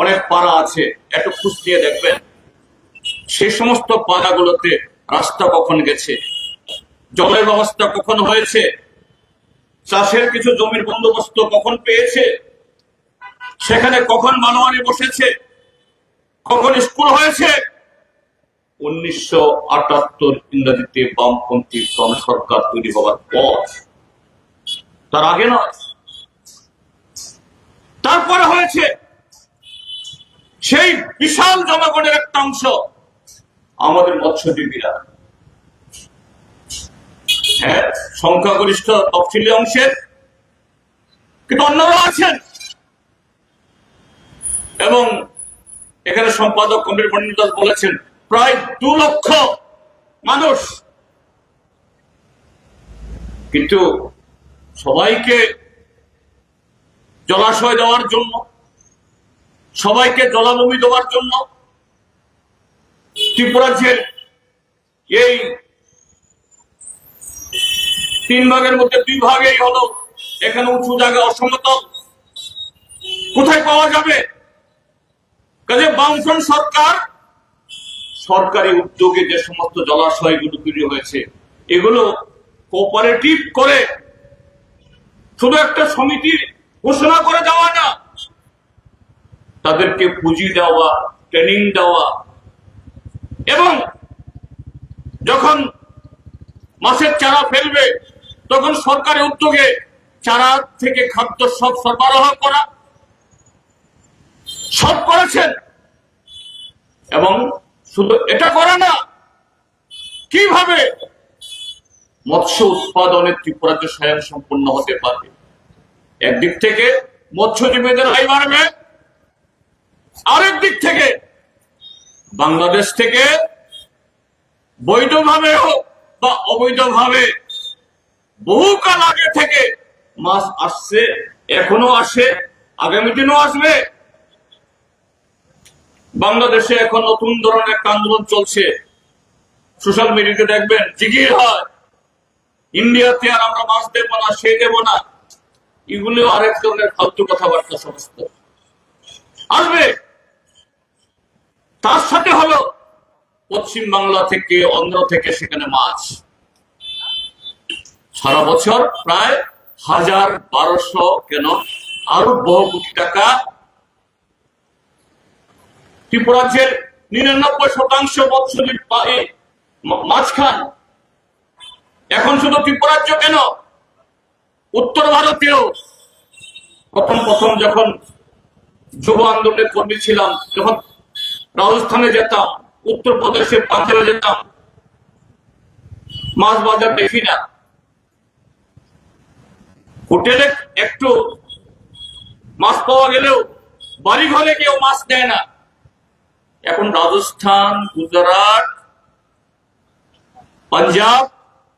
অনেক পাড়া আছে, একটু খুঁজ দিয়ে দেখবেন সেই সমস্ত পাড়াগুলোতে রাস্তা কখন গেছে, জলের ব্যবস্থা কখন হয়েছে, চাষের কিছু জমির বন্দোবস্ত কখন পেয়েছে, সেখানে কখন বানোয়ারি বসেছে, কখন স্কুল হয়েছে। 1978 ইংরেজিতে বামপন্থী সরকার তৈরি হওয়ার পর, তার আগে নয়, তারপরে হয়েছে। সেই বিশাল জনগণের একটা অংশ আমাদের মৎস্যজীবীরা, হ্যাঁ সংখ্যাগরিষ্ঠ তফসিলি অংশের, কিন্তু অন্যরা আছেন। এবং এখানে সম্পাদক কমরেড পণ্ডিত দাস বলেছেন প্রায় 2 লক্ষ মানুষ। কিন্তু সবাইকে জলাশয় দেওয়ার জন্য, সবাইকে জলাভূমি দেওয়ার জন্য ত্রিপুরাজ্যের এই 3 ভাগের মধ্যে 2 ভাগেই হলো এখানে উঁচু জায়গা অসমতল, কোথায় পাওয়া যাবে? কাজে বামফ্রন্ট সরকার সরকারি উদ্যোগে যে সমস্ত জলাশয়গুলো তৈরি হয়েছে, এগুলো কোঅপারেটিভ করে শুধু একটা সমিতি ঘোষণা করে দেওয়া না, তাদেরকে পুঁজি দেওয়া, ট্রেনিং দেওয়া, এবং যখন মাছের চারা ফেলবে তখন সরকারি উদ্যোগে চারা থেকে খাদ্য সব সরবরাহ করা, সব করেছেন। এবং শুধু এটা করে না, কিভাবে মৎস্য উৎপাদনের ত্রিপুরাজ্য স্বয়ং সম্পূর্ণ হতে পারবে। একদিক থেকে মৎস্যজীবীদের আয় বাড়বে, আরেক দিক থেকে বাংলাদেশ থেকে বৈধভাবে হোক বা অবৈধভাবে বহুকাল আগে থেকে মাছ আসছে, এখনো আসে, আগামী দিনও আসবে। বাংলাদেশে এখন নতুন ধরনের একটা আন্দোলন চলছে, সোশ্যাল মিডিয়াতে দেখবেন জিগির হয়, ইন্ডিয়াতে আর আমরা মাছ দেবো না, সে দেবো না। এগুলো আরেক ধরনের ফালতু কথাবার্তা সমস্ত আসবে। তার সাথে হলো পশ্চিম বাংলা থেকে, অন্ধ্র থেকে সেখানে মাছ সারা বছর প্রায় 1000-1200 কেন আরো বহু কোটি টাকা ত্রিপুরাজ্যের 99% মৎস্যজীবী মাছ খান। এখন শুধু ত্রিপুরাজ্য কেন, উত্তর ভারতেও প্রথম যখন যুব আন্দোলনের কর্মী ছিলাম, যখন রাজস্থানে যেতাম, উত্তরপ্রদেশে পাঞ্জাবে যেতাম, মাছ বাজার দেখি না, হোটেলে একটু মাছ পাওয়া গেলেও বাড়ি ঘরে কেউ মাছ দেয় না। এখন রাজস্থান, গুজরাট, পাঞ্জাব,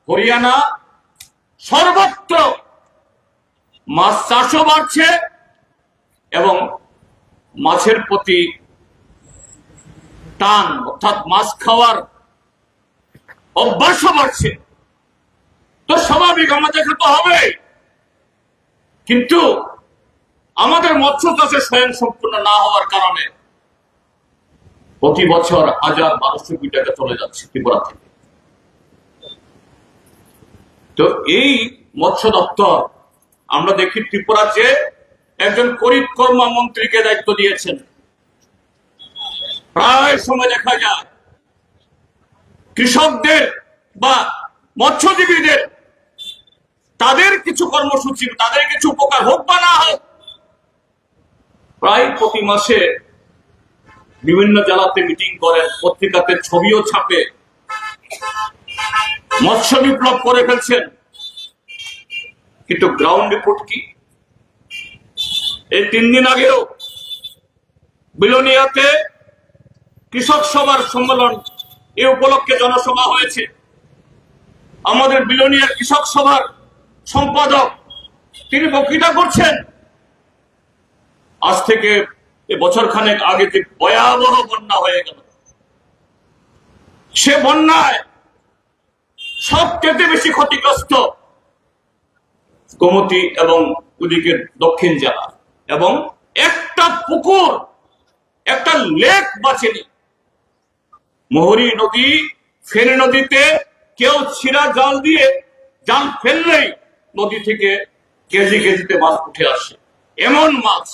হরিয়ানা সর্বত্র মাছ চাষও বাড়ছে এবং মাছের প্রতি টান, অর্থাৎ মাছ খাওয়ার অভ্যাসও বাড়ছে। তো স্বাভাবিক আমাদের তো হবে, কিন্তু আমাদের মৎস্য চাষে স্বয়ং সম্পূর্ণ না হওয়ার কারণে প্রতি বছর 1000-1200 কোটি টাকা চলে যাচ্ছে ত্রিপুরা থেকে। তো এই মৎস্য দপ্তর আমরা দেখি ত্রিপুরাতে একজন কর্মা মন্ত্রীকে দায়িত্ব দিয়েছেন। প্রায় সময় দেখা যায় কৃষকদের বা মৎস্যজীবীদের তাদের কিছু কর্মসূচি, তাদের কিছু উপকার হোক বা না হোক, প্রায় প্রতি মাসে বিভিন্ন জেলাতে মিটিং করেন, পত্রিকাতে ছবিও ছাপে, মৎস্য বিপ্লব করে ফেলছেন। কিন্তু গ্রাউন্ড রিপোর্ট কি? এই 3 দিন আগেও বিলোনিয়াতে কৃষক সভার সম্মেলন, এই উপলক্ষে জনসভা হয়েছে। আমাদের বিলোনিয়ার কৃষক সভার সম্পাদক তিনি বক্তৃতা করছেন, আজ থেকে বছর খানেক আগে যে ভয়াবহ বন্যা হয়ে গেল, সে বন্যায় সবচেয়ে বেশি ক্ষতিগ্রস্ত গোমতী এবং ওদিকে দক্ষিণ জেলা। এবং একটা পুকুর, একটা লেক বাঁচেনি। মোহরী নদী, ফেনী নদীতে কেউ ছিঁড়া জাল দিয়ে জাল ফেললেই নদী থেকে কেজি কেজিতে মাছ উঠে আসে, এমন মাছ।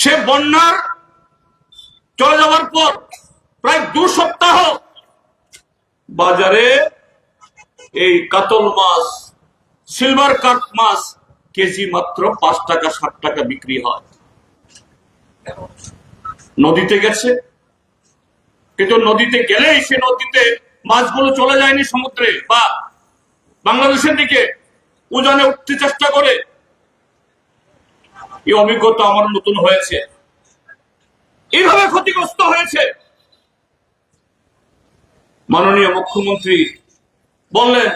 সে বন্যার চলে যাওয়ার পর প্রায় 2 সপ্তাহ বাজারে এই কাতল মাছ, সিলভার কার্প মাছ কেজি মাত্র 5 টাকা 7 টাকা বিক্রি হয়। নদীতে গেছে, কিন্তু নদীতে গেলেই সে নদীতে মাছগুলো চলে যায়নি সমুদ্রে বা বাংলাদেশের দিকে উজানে উঠতে চেষ্টা করে। এই অভিজ্ঞতা আমার নতুন হয়েছে, এইভাবে ক্ষতিগ্রস্ত হয়েছে। মাননীয় মুখ্যমন্ত্রী বললেন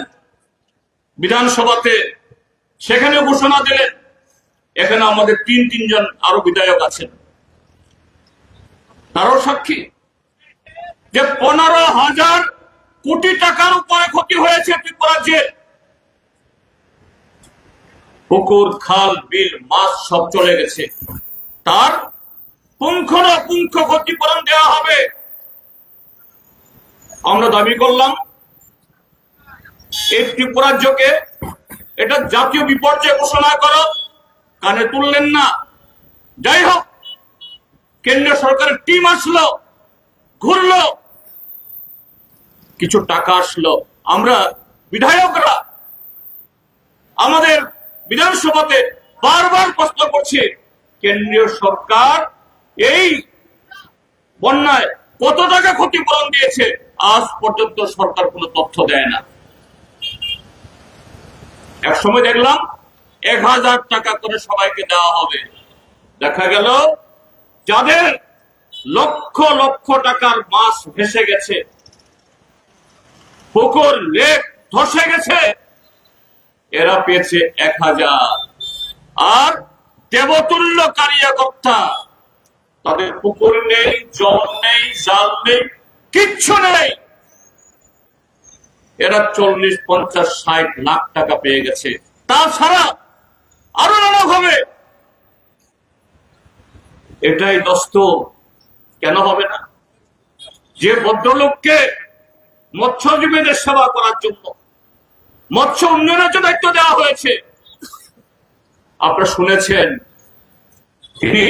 বিধানসভাতে, সেখানে ঘোষণা দিলেন, এখানে আমাদের 3 জন আরো বিধায়ক আছেন, তারও সাক্ষী যে 15,000 কোটি টাকার উপরে ক্ষতি হয়েছে ত্রিপুরা রাজ্যে। পুকুর, খাল, বিল, মাছ সব চলে গেছে, তার পুঙ্খানুপুঙ্খ ক্ষতিপূরণ দেওয়া হবে। আমরা দাবি করলাম এই ত্রিপুরা রাজ্যকে এটা জাতীয় বিপর্যয় ঘোষণা করো, কানে তুললেন না। যাই হোক, কেন্দ্রীয় সরকারের টিম আসলো, ঘুরলো, কিছু টাকা আসলো। আমরা বিধায়করা আমাদের বিধানসভাতে বারবার প্রশ্ন করছি, কেন্দ্রীয় সরকার এই বন্যায় কত টাকা ক্ষতিপূরণ দিয়েছে? আজ পর্যন্ত সরকার কোনো তথ্য দেয় না। এক সময় দেখলাম 1000 টাকা করে সবাইকে দেওয়া হবে। দেখা গেল যাদের লক্ষ লক্ষ টাকার মাছ ভেসে গেছে, পুকুর, লেক ধসে গেছে, এরা পেয়েছে 1000। আর দেবতুল্য কারিয়াকর্তা, তাদের পুকুর নেই, জল নেই, জাল নেই, কিচ্ছু নেই, এরা 40, 50, 60 লাখ টাকা পেয়ে গেছে। তাছাড়া আরো নানাভাবে। এটাই দস্ত কেন হবে না? যে ভদ্রলোককে মৎস্যজীবীদের সেবা করার জন্য, মৎস্য উন্নয়নের জন্য দায়িত্ব দেওয়া হয়েছে, আপনারা শুনেছেন তিনি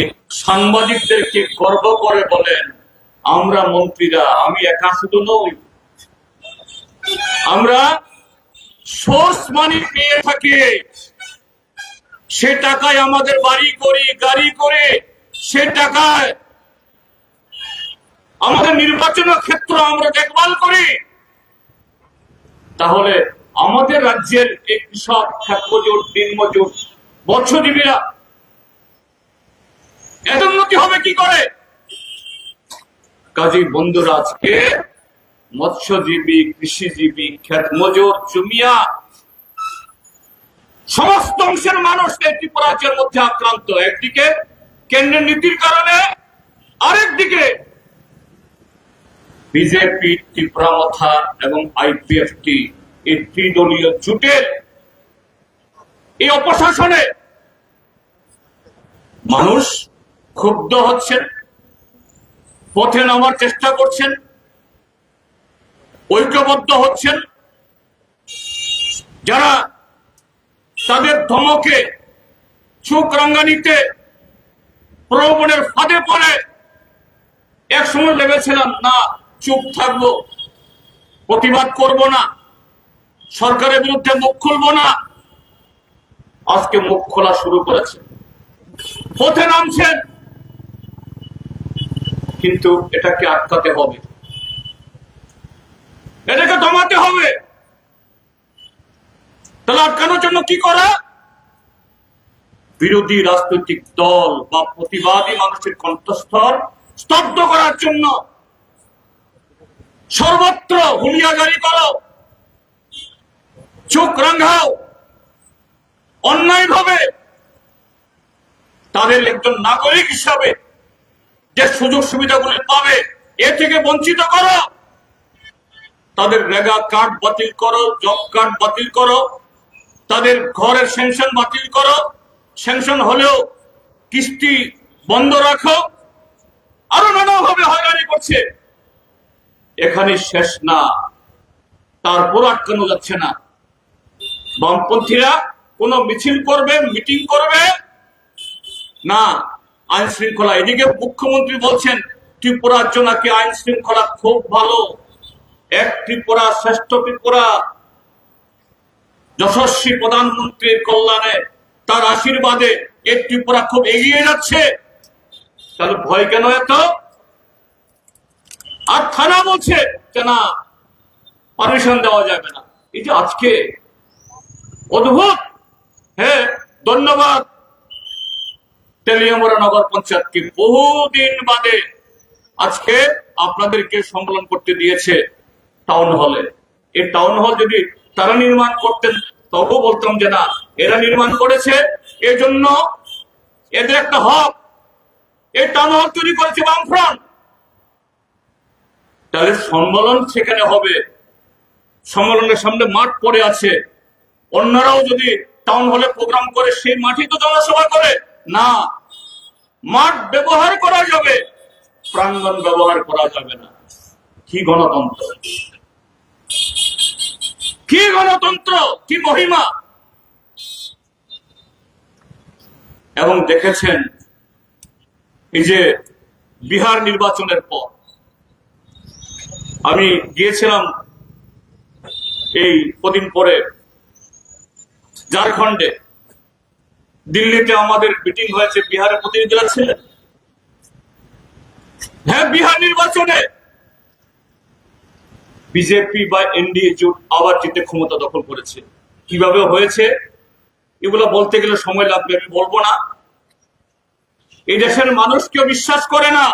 সাংবাদিকদেরকে গর্ব করে বলেন, আমরা মন্ত্রীরা, আমি একা শুধু নই, আমরা সোর্স মানি পেয়ে থাকি, সে টাকায় আমাদের বাড়ি করি, গাড়ি করে, সে টাকায় আমাদের নির্বাচন ক্ষেত্র আমরা দেখভাল করি। তাহলে আমাদের রাজ্যের এই কৃষক, ক্ষেতমজুর, দিনমজুর, মৎস্যজীবীরা এত উন্নতি হবে কি করে? কাজী বন্ধুরা, আজকে মৎস্যজীবী, কৃষিজীবী, ক্ষেতমজুর, জমিয়া, সমস্ত অংশের মানুষ এই ত্রিপুরা রাজ্যের মধ্যে আক্রান্ত। একদিকে কেন্দ্রের নীতির কারণে, আরেকদিকে বিজেপি, ত্রিপুরা মথা এবং আইপিএফটি, এই 3 দলীয় জোটের এই অপশাসনে মানুষ ক্ষুব্ধ হচ্ছেন, পথে নামার চেষ্টা করছেন, ঐক্যবদ্ধ হচ্ছেন। যারা তাদের ধমকে, চোখ রাঙ্গানিতে, প্রলোভনের ফাঁদে পড়ে একসময় ভেবেছিলাম না চুপ থাকবো, প্রতিবাদ করব না, সরকারের বিরুদ্ধে মুখ খুলবো না, আজকে মুখ খোলা শুরু করেছে, পথে নামছেন। কিন্তু এটাকে আটকাতে হবে, এটাকে দমাতে হবে। তাহলে আটকানোর জন্য কি করা? বিরোধী রাজনৈতিক দল বা প্রতিবাদী মানুষের কণ্ঠস্বর স্তব্ধ করার জন্য সর্বত্র হুলিয়াজারি করো, চোখ রাঙাও, অন্যায় ভাবে তাদের একজন নাগরিক হিসাবে যে সুযোগ সুবিধাগুলি পাবে এ থেকে বঞ্চিত করো। তাদের রেগা কার্ড বাতিল করো, জব কার্ড বাতিল করো, তাদের ঘরের সেনশন বাতিল করো, স্যাংশন হলেও কিস্তি বন্ধ রাখো, আরো নানাভাবে হয়রানি করছে। এখানে শেষ না, তারপর আটকানো যাচ্ছে না। বামপন্থীরা কোন মিছিল করবে, মিটিং করবে না, আইন শৃঙ্খলা। এদিকে মুখ্যমন্ত্রী বলছেন ত্রিপুরার জন্য নাকি আইন শৃঙ্খলা খুব ভালো, এক ত্রিপুরা শ্রেষ্ঠ ত্রিপুরা, যশস্বী প্রধানমন্ত্রীর কল্যাণে তার আশীর্বাদে এই ত্রিপুরা খুব এগিয়ে যাচ্ছে। তাহলে ভয় কেন এত? আর থানা বলছে যে না, পারমিশন দেওয়া যাবে না। এই যে আজকে অদ্ভুত। হ্যাঁ, ধন্যবাদ তেলিয়ামুড়া নগর পঞ্চায়েতকে, বহুদিন বাদে আজকে আপনাদেরকে সম্মেলন করতে দিয়েছে টাউন হলে। এই টাউন হল যদি তারা নির্মাণ করতেন তবুও বলতাম যে না, এরা নির্মাণ করেছে, এজন্য এদের একটা হক। এই টাউন হল তৈরি করেছে বামফ্রন্ট। তাহলে সম্মেলন সেখানে হবে, সম্মেলনের সামনে মাঠ পড়ে আছে, অন্যরাও যদি টাউন হলে প্রোগ্রাম করে সেই মাঠই তো জনসভা করে না। মাঠ ব্যবহার করা যাবে, প্রাঙ্গণ ব্যবহার করা যাবে না। কি গণতন্ত্র, কি গণতন্ত্র, কি মহিমা। এবং দেখেছেন এই যে বিহার নির্বাচনের পর আমি গিয়েছিলাম এই কদিন পরে ঝাড়খণ্ডে, দিল্লিতে আমাদের মিটিং হয়েছে, বিহারের প্রতিনিধিরা ছিলেন। হ্যাঁ, বিহার নির্বাচনে বিজেপি বা এনডিএ জোট আবার জিতে ক্ষমতা দখল করেছে। কিভাবে হয়েছে এগুলো বলতে গেলে সময় লাগবে, আমি বলবো না। এই দেশের মানুষ কেউ বিশ্বাস করে না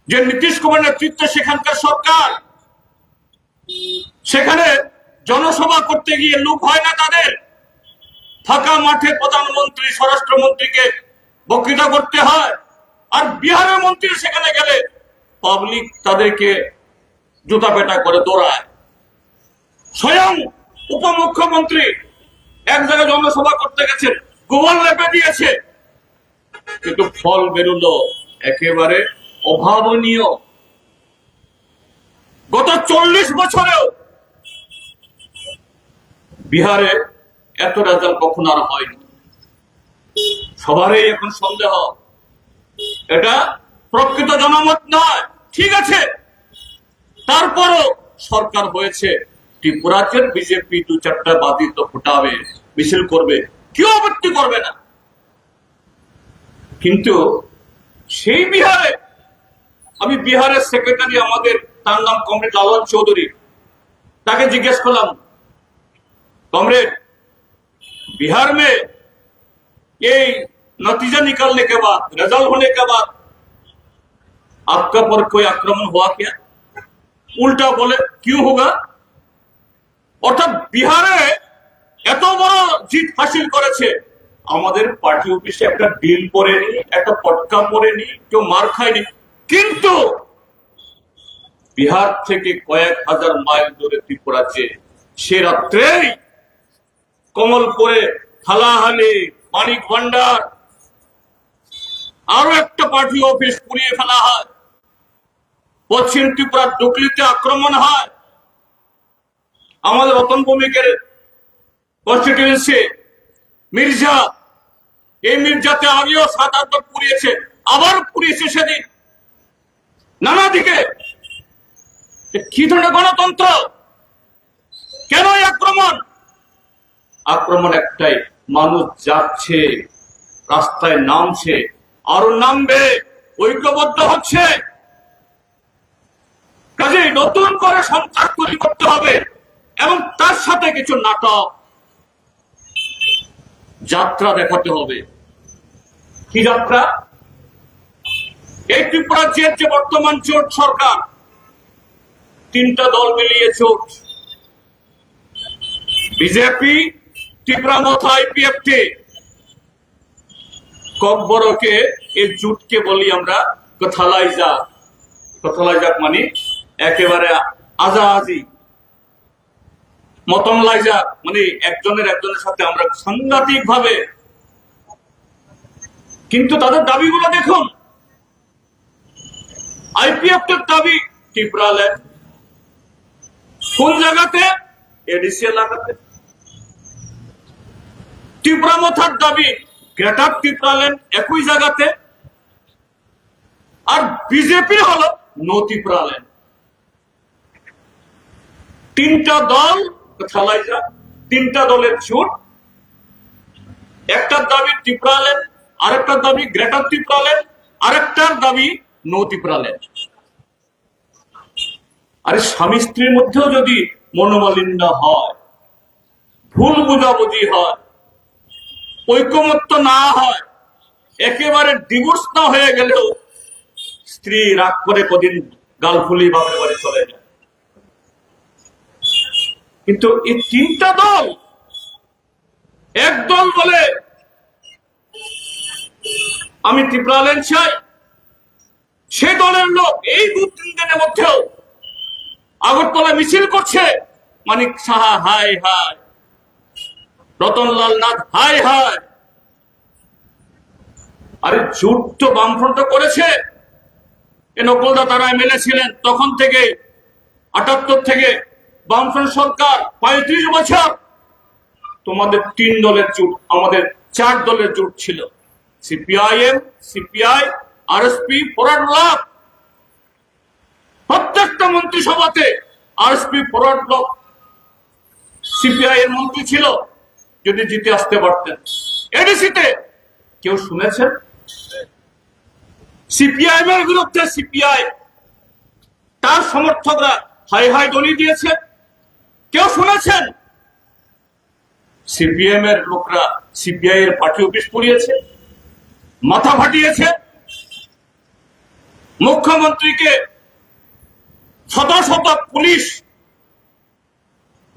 যে নীতিশ কুমার নেতৃত্বে সেখানকার সরকার, সেখানে জনসভা করতে গিয়ে লোক হয় না তাদের। ফাঁকা মাঠে প্রধানমন্ত্রী স্বরাষ্ট্রমন্ত্রীকে বক্তৃতা করতে হয়, আর বিহারের মন্ত্রী সেখানে গেলে পাবলিক তাদেরকে জুতা পেটা করে দৌড়ায়। স্বয়ং উপমুখ্যমন্ত্রী এক জায়গায় জনসভা করতে গেছেন, গোবর লেপে দিয়েছে, কিন্তু ফল বেরোলো একেবারে অভাবনীয়। গত 40 বছরেও বিহারে এত রেজাল্ট কখনো আর হয়নি। সবারই এখন সন্দেহ, এটা প্রকৃত জনমত নয়। ঠিক আছে, তারপরও সরকার হয়েছে, ত্রিপুরাজ্যের বিজেপি 2-4টা বাদী তো ফুটাবে, মিছিল করবে, কেউ আপত্তি করবে না। কিন্তু সেই বিহারে, আমি বিহারের সেক্রেটারি আমাদের, তার নাম কমরেড লালন চৌধুরী, তাকে জিজ্ঞেস করলাম, कॉमरेड बिहार में ये नतीजा निकलने के बाद, रिजल्ट होने के बाद आपका पर कोई आक्रमण हुआ क्या? उल्टा बोले क्यों होगा? অর্থাৎ বিহারে এত বড় জিত হাসিল করেছে, আমাদের পার্টি অফিসে একটা ডিল পড়েনি, একটা পটকা পড়েনি, কেউ মার খায়নি, কিন্তু বিহার থেকে কয়েক হাজার মাইল দূরে ত্রিপুরাতে সে রাত্রেই কমলপুরে, হালাহালি, মানিক ভান্ডার আরো একটা পার্টি অফিস পুড়িয়ে ফেলা হয়। পশ্চিম ত্রিপুরার ডুকলিতে আক্রমণ হয়। আমাদের রতন ভৌমিকের কনস্টিটিউয়েন্সি মির্জা, এই মির্জাতে আগেও 7-8 বার পুড়িয়েছে, আবার পুড়িয়েছে সেদিন। নানা দিকে কি ধরনের গণতন্ত্র? কেন এই আক্রমণ? আক্রমণ একটাই, মানুষ যাচ্ছে, রাস্তায় নামছে, আরো নামবে, ঐক্যবদ্ধ হচ্ছে। কাজে নতুন করে সন্ত্রাস তৈরি করতে হবে এবং তার সাথে কিছু নাটক, যাত্রা দেখাতে হবে। কি যাত্রা? এই ত্রিপুরা যে বর্তমান জোট সরকার, 3টা দল মিলিয়ে জোট, বিজেপি, ত্রিপুরা মথা, আইপিএফটি, ককবরকে এই জোটকে বলি আমরা কথালাইজাক। কথালাইজাক মানে একেবারে আজাদি। মতন লাইজা মানে একজনের সাথে আমরা সাংঘাতিক ভাবে, কিন্তু তাদের দাবিগুলো দেখুন। আইপিএফ এর দাবি টিপরাল্যান্ড, কোন জায়গাতে? এডিসি এলাকাতে। টিপরামথার দাবি গ্রেটার টিপরাল্যান্ড, একই জায়গাতে। আর বিজেপি হলো নো টিপরাল্যান্ড। তিনটা দল খেলায় যা, তিনটা দলের জোট। একটার দাবি টিপরাল্যান্ড, আরেকটার দাবি গ্রেটার টিপরাল্যান্ড, আরেকটার দাবি নো টিপরাল্যান্ড। আরে স্বামী স্ত্রীর মধ্যেও যদি মনোমালিন্য হয়, ভুল বুঝাবুঝি হয়, ঐকমত্য না হয়, একেবারে ডিভোর্স না হয়ে গেলেও স্ত্রী রাগ করে কদিন গালফুলি বাপের বাড়ি চলে যায়। কিন্তু এই তিনটা দল, এক দল বলে আমি টিপরাল্যান্ড চাই, সে দলের লোক এই 2-3 দিনের মধ্যেও আগরতলা মিছিল করছে। মানিক সাহা হাই হাই, রতনলাল নাথ হাই হাই। আরে জোট তো বামফ্রন্ট করেছে। নকলদা তারা এমএলএ ছিলেন তখন থেকে, 78 থেকে বামফ্রন্ট সরকার 35 বছর। তোমাদের 3 দলের জোট, আমাদের 4 দলের জোট ছিল। CPIM, CPI, RSP, forward block. প্রত্যেকটা মন্ত্রিসভাতে আরএসপি, ফরওয়ার্ড ব্লক, সিপিআই এর মন্ত্রী ছিল। যদি জিতে আসতে পারতেন। এডিসিতে কেউ শুনেছেন? সিপিআইএম এর বিরুদ্ধে সিপিআই তার সমর্থকরা হাই হাই দলি দিয়েছে, কেউ শুনেছেন? সিপিএম এর লোকরা সিপিআই এর পার্টি অফিস পুড়িয়েছে, মাথা ফাটিয়েছে, মুখ্যমন্ত্রীকে শত শত পুলিশ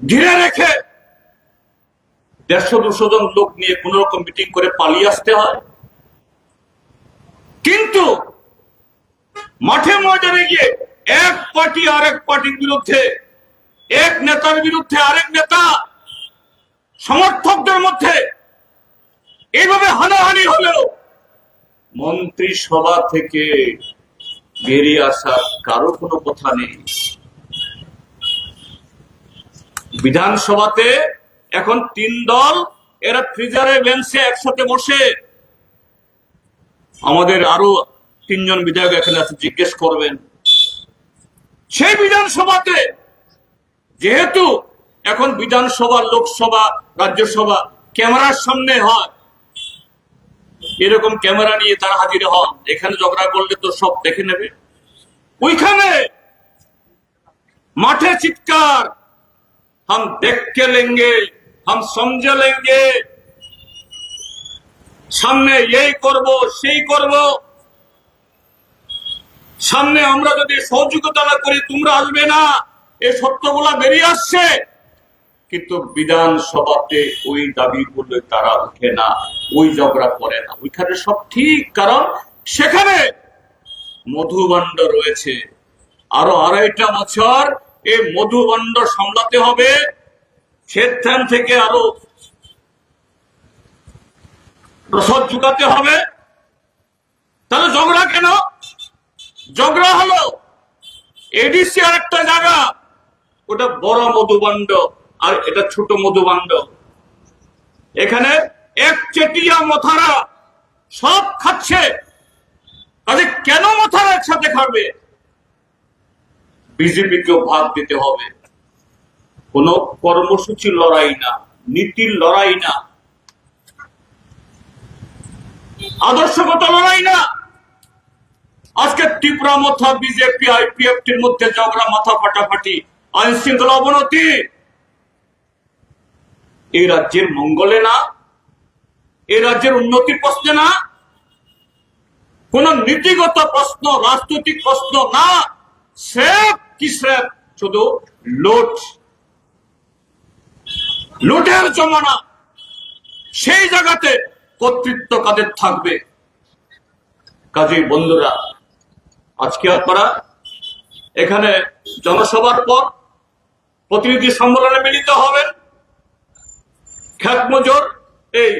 ঘিরে রেখে 150-200 জন লোক নিয়ে কোন রকম মিটিং করে পালিয়ে আসতে হয়। কিন্তু মাঠে ময়দানে গিয়ে এক পার্টি আরেক পার্টির বিরুদ্ধে, এক নেতার বিরুদ্ধে আরেক নেতা, সমর্থকদের মধ্যে এইভাবে হানাহানি হলেও মন্ত্রিসভা থেকে বেরিয়ে আসার কারো কোনো কথা নেই। বিধানসভাতে এখন 3 দল, এরা ফ্রিজারে বেঞ্চে একসাথে বসে, আমাদের আরো 3 জন বিধায়ক এখানে আছে, জিজ্ঞেস করবেন। সেই বিধানসভাতে, যেহেতু এখন বিধানসভা, লোকসভা, রাজ্যসভা ক্যামেরার সামনে হয়, এরকম ক্যামেরা নিয়ে তারা হাজির হন। এখানে ঝগড়া করলে তো সব দেখে নেবে। ওইখানে মাঠে চিৎকার, हम देख के लेंगे, हम समझे लेंगे, সামনে এই করব সেই করব, সামনে আমরা যদি সহযোগিতা না করি তোমরা আসবে না, এই সত্যগুলা বেরিয়ে আসছে। কিন্তু বিধানসভাতে ওই দাবি করলে তারা উঠে না, ওই ঝগড়া করে না। ওইখানে সব ঠিক, কারণ সেখানে মধুভাণ্ড রয়েছে। আরো 2.5টা বছর এই মধুভাণ্ড সামলাতে হবে। সেখান থেকে আরো রসদ ঝুঁকাতে হবে। তাহলে ঝগড়া কেন? ঝগড়া হলো এডিসি আর একটা জায়গা, ওটা বড় মধুভাণ্ড আর এটা ছোট মধুভাণ্ড। এখানে একচেটিয়া মথারা সব খাচ্ছে। কাজে কেন মথারা একসাথে খাবে? বিজেপিকেও ভাগ দিতে হবে। কোন কর্মসূচির লড়াই না, নীতির লড়াই না, আদর্শগত লড়াই না। আজকে টিপরামথা, বিজেপি, আইপিএফ এর মধ্যে ঝগড়া, মাথা ফাটাফাটি, আইন শৃঙ্খলা অবনতি। এই রাজ্যের মঙ্গলে না, এই রাজ্যের উন্নতির প্রশ্নে না, কোন নীতিগত প্রশ্ন, রাজনৈতিক প্রশ্ন না। স্রেফ কি স্রেফ শুধু লুটের জমানা। সেই জায়গাতে কর্তৃত্ব কাদের থাকবে? কাজেই বন্ধুরা, আজকে আপনারা এখানে জনসভার পর প্রতিনিধি সম্মেলনে মিলিত হবেন, খ্যাত মজুর এই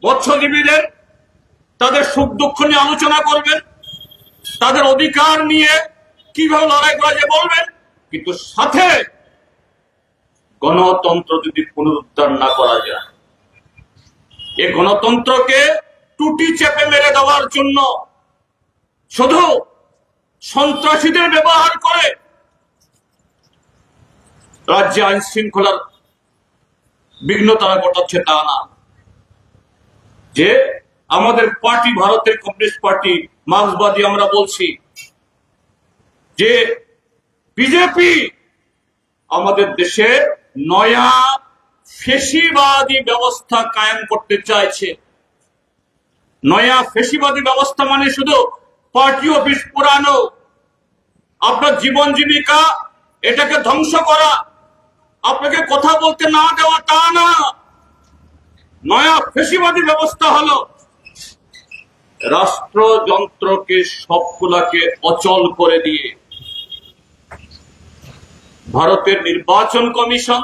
মৎস্যজীবীদের তাদের সুখ দুঃখ নিয়ে আলোচনা করবেন, তাদের অধিকার নিয়ে কিভাবে লড়াই করা যায় বলবেন, কিন্তু সাথে গণতন্ত্র যদি পুনরুদ্ধার না করা যায়, এই গণতন্ত্রকে টুটি চেপে মেরে দেওয়ার জন্য শুধু সন্ত্রাসীদের ব্যবহার করে রাজ্যে আইন শৃঙ্খলার বিঘ্ন তারা ঘটাচ্ছে তা না। যে আমাদের পার্টি, ভারতের কমিউনিস্ট পার্টি, মার্ক্সবাদী, আমরা বলছি যে বিজেপি আমাদের দেশে নয়া ফেসিবাদী ব্যবস্থা কায়েম করতে চাইছে। নয়া ফেসিবাদী ব্যবস্থা মানে শুধু পার্টি অফিস পুরানো, আপনার জীবন জীবিকা এটাকে ধ্বংস করা, আপনাকে কথা বলতে না দেওয়া তা না। নয়া ফেসিবাদী ব্যবস্থা হলো রাষ্ট্রযন্ত্রকে সবগুলাকে অচল করে দিয়ে ভারতের নির্বাচন commission,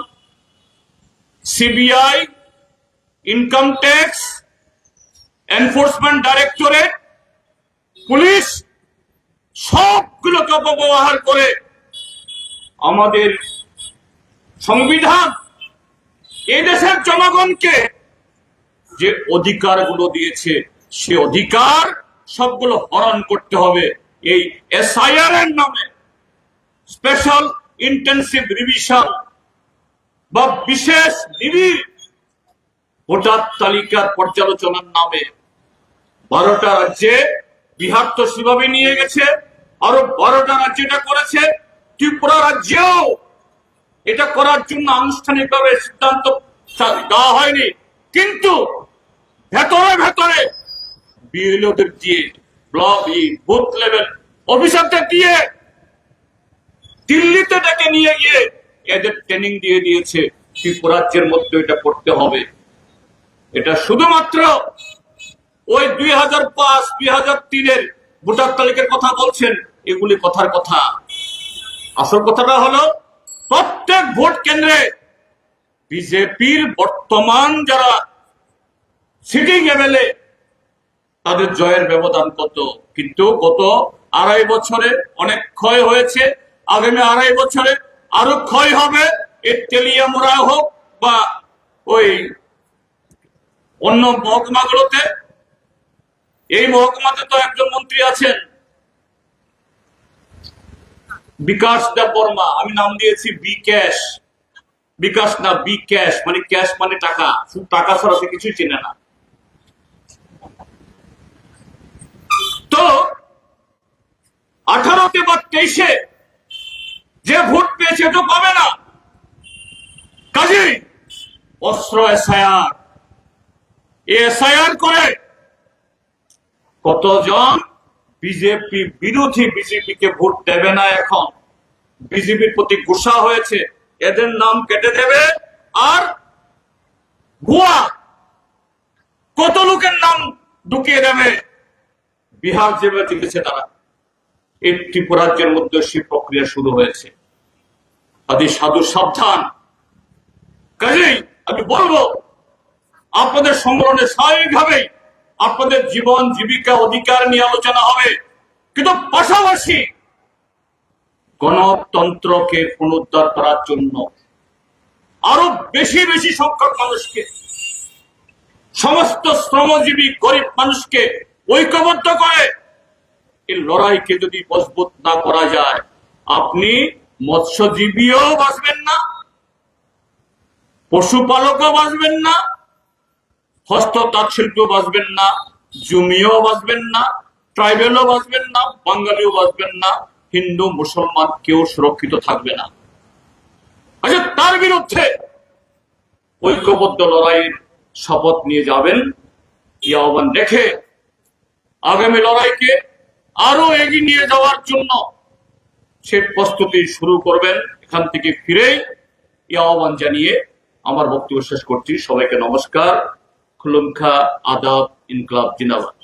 CBI, income tax, enforcement directorate, police সবগুলোকে অপব্যবহার করে আমাদের সংবিধান এই দেশের জনগণকে যে অধিকারগুলো দিয়েছে সে অধিকার সবগুলো হরণ করতে হবে এই এসআইআর এর নামে, স্পেশাল ইন্টেনসিভ রিভিশন বা বিশেষ নিবিড় ভোটার তালিকার পর্যালোচনার নামে। 12টা রাজ্যে, বিহার তো সেভাবে নিয়ে গেছে, আরো 12টা রাজ্য এটা করেছে, ত্রিপুরা রাজ্যেও এটা করার জন্য আনুষ্ঠানিকভাবে সিদ্ধান্ত দেওয়া হয়নি, কিন্তু ভেতরে ভেতরে বিএলওদের দিয়ে, ব্লক বুথ লেভেল অফিসারদের দিয়ে দিল্লিতে ডেকে নিয়ে গিয়ে এদের ট্রেনিং দিয়ে দিয়েছে ত্রিপুরা রাজ্যের মধ্যে এটা করতে হবে। এটা শুধুমাত্র ওই 2005, 2003 ভোটার তালিকার কথা বলছেন, এগুলি কথার কথা। আসল কথাটা হলো প্রত্যেক ভোট কেন্দ্রে বিজেপির বর্তমান যারা সিটিং এমএলএ তাদের জয়ের ব্যবধান কত, কিন্তু গত 2.5 বছরে অনেক ক্ষয় হয়েছে, আগামী 2.5 বছরে আরো ক্ষয় হবে। এই তেলিয়ামুড়া হোক বা ওই অন্য মহকুমাগুলোতে, এই মহকুমাতে তো একজন মন্ত্রী আছেন বিকাশ দেব বর্মা, আমি নাম দিয়েছি বি ক্যাশ, বিকাশ না বি ক্যাশ, মানে ক্যাশ মানে টাকা, শুধু টাকা ছাড়া সে কিছুই চেনে না। তো 18তে বা 23-এ যে ভোট পেয়েছে তো পাবে না। কাজেই অস্ত্র এসআইআর, এসআইআর করে কতজন বিজেপি বিরোধী বিজেপিকে ভোট দেবে না, এখন বিজেপির প্রতি গুসা হয়েছে, এদের নাম কেটে দেবে। আর ভুয়া কত লোকের নাম ঢুকিয়ে দেবে। বিহার যেভাবে জিতেছে তারা, এই ত্রিপুরা রাজ্যের মধ্যে সেই প্রক্রিয়া শুরু হয়েছে। আদি সাধু সাবধান। কাজেই আমি বলবো আপনাদের সম্মেলনে স্বাভাবিকভাবেই আপনাদের জীবন জীবিকা অধিকার নিয়ে আলোচনা হবে, কিন্তু পাশাপাশি গণতন্ত্রকে পুনরুদ্ধার করার জন্য আরো বেশি বেশি সংখ্যক মানুষকে, সমস্ত শ্রমজীবী গরিব মানুষকে ঐক্যবদ্ধ করে এই লড়াইকে যদি মজবুত না করা যায়, আপনি মৎস্যজীবীও বাঁচবেন না, পশুপালকও বাঁচবেন না, হস্ততাঁত শিল্পীও বাঁচবেন না, জমিও বাঁচবেন না, ট্রাইবেলও বাঁচবেন না, বাঙালিও বাঁচবেন না, হিন্দু মুসলমান কেউ সুরক্ষিত থাকবে না। আচ্ছা, তার বিরুদ্ধে ঐক্যবদ্ধ লড়াইয়ের শপথ নিয়ে যাবেন, এই আহ্বান রেখে আগামী লড়াইকে আরো এগিয়ে নিয়ে যাওয়ার জন্য সে প্রস্তুতি শুরু করবেন। এখান থেকে ফিরে এই আহ্বান জানিয়ে আমার বক্তব্য শেষ করছি। সবাইকে নমস্কার, খুলুমখা, আদাব, ইনকলাব, জিন্দাবাদ।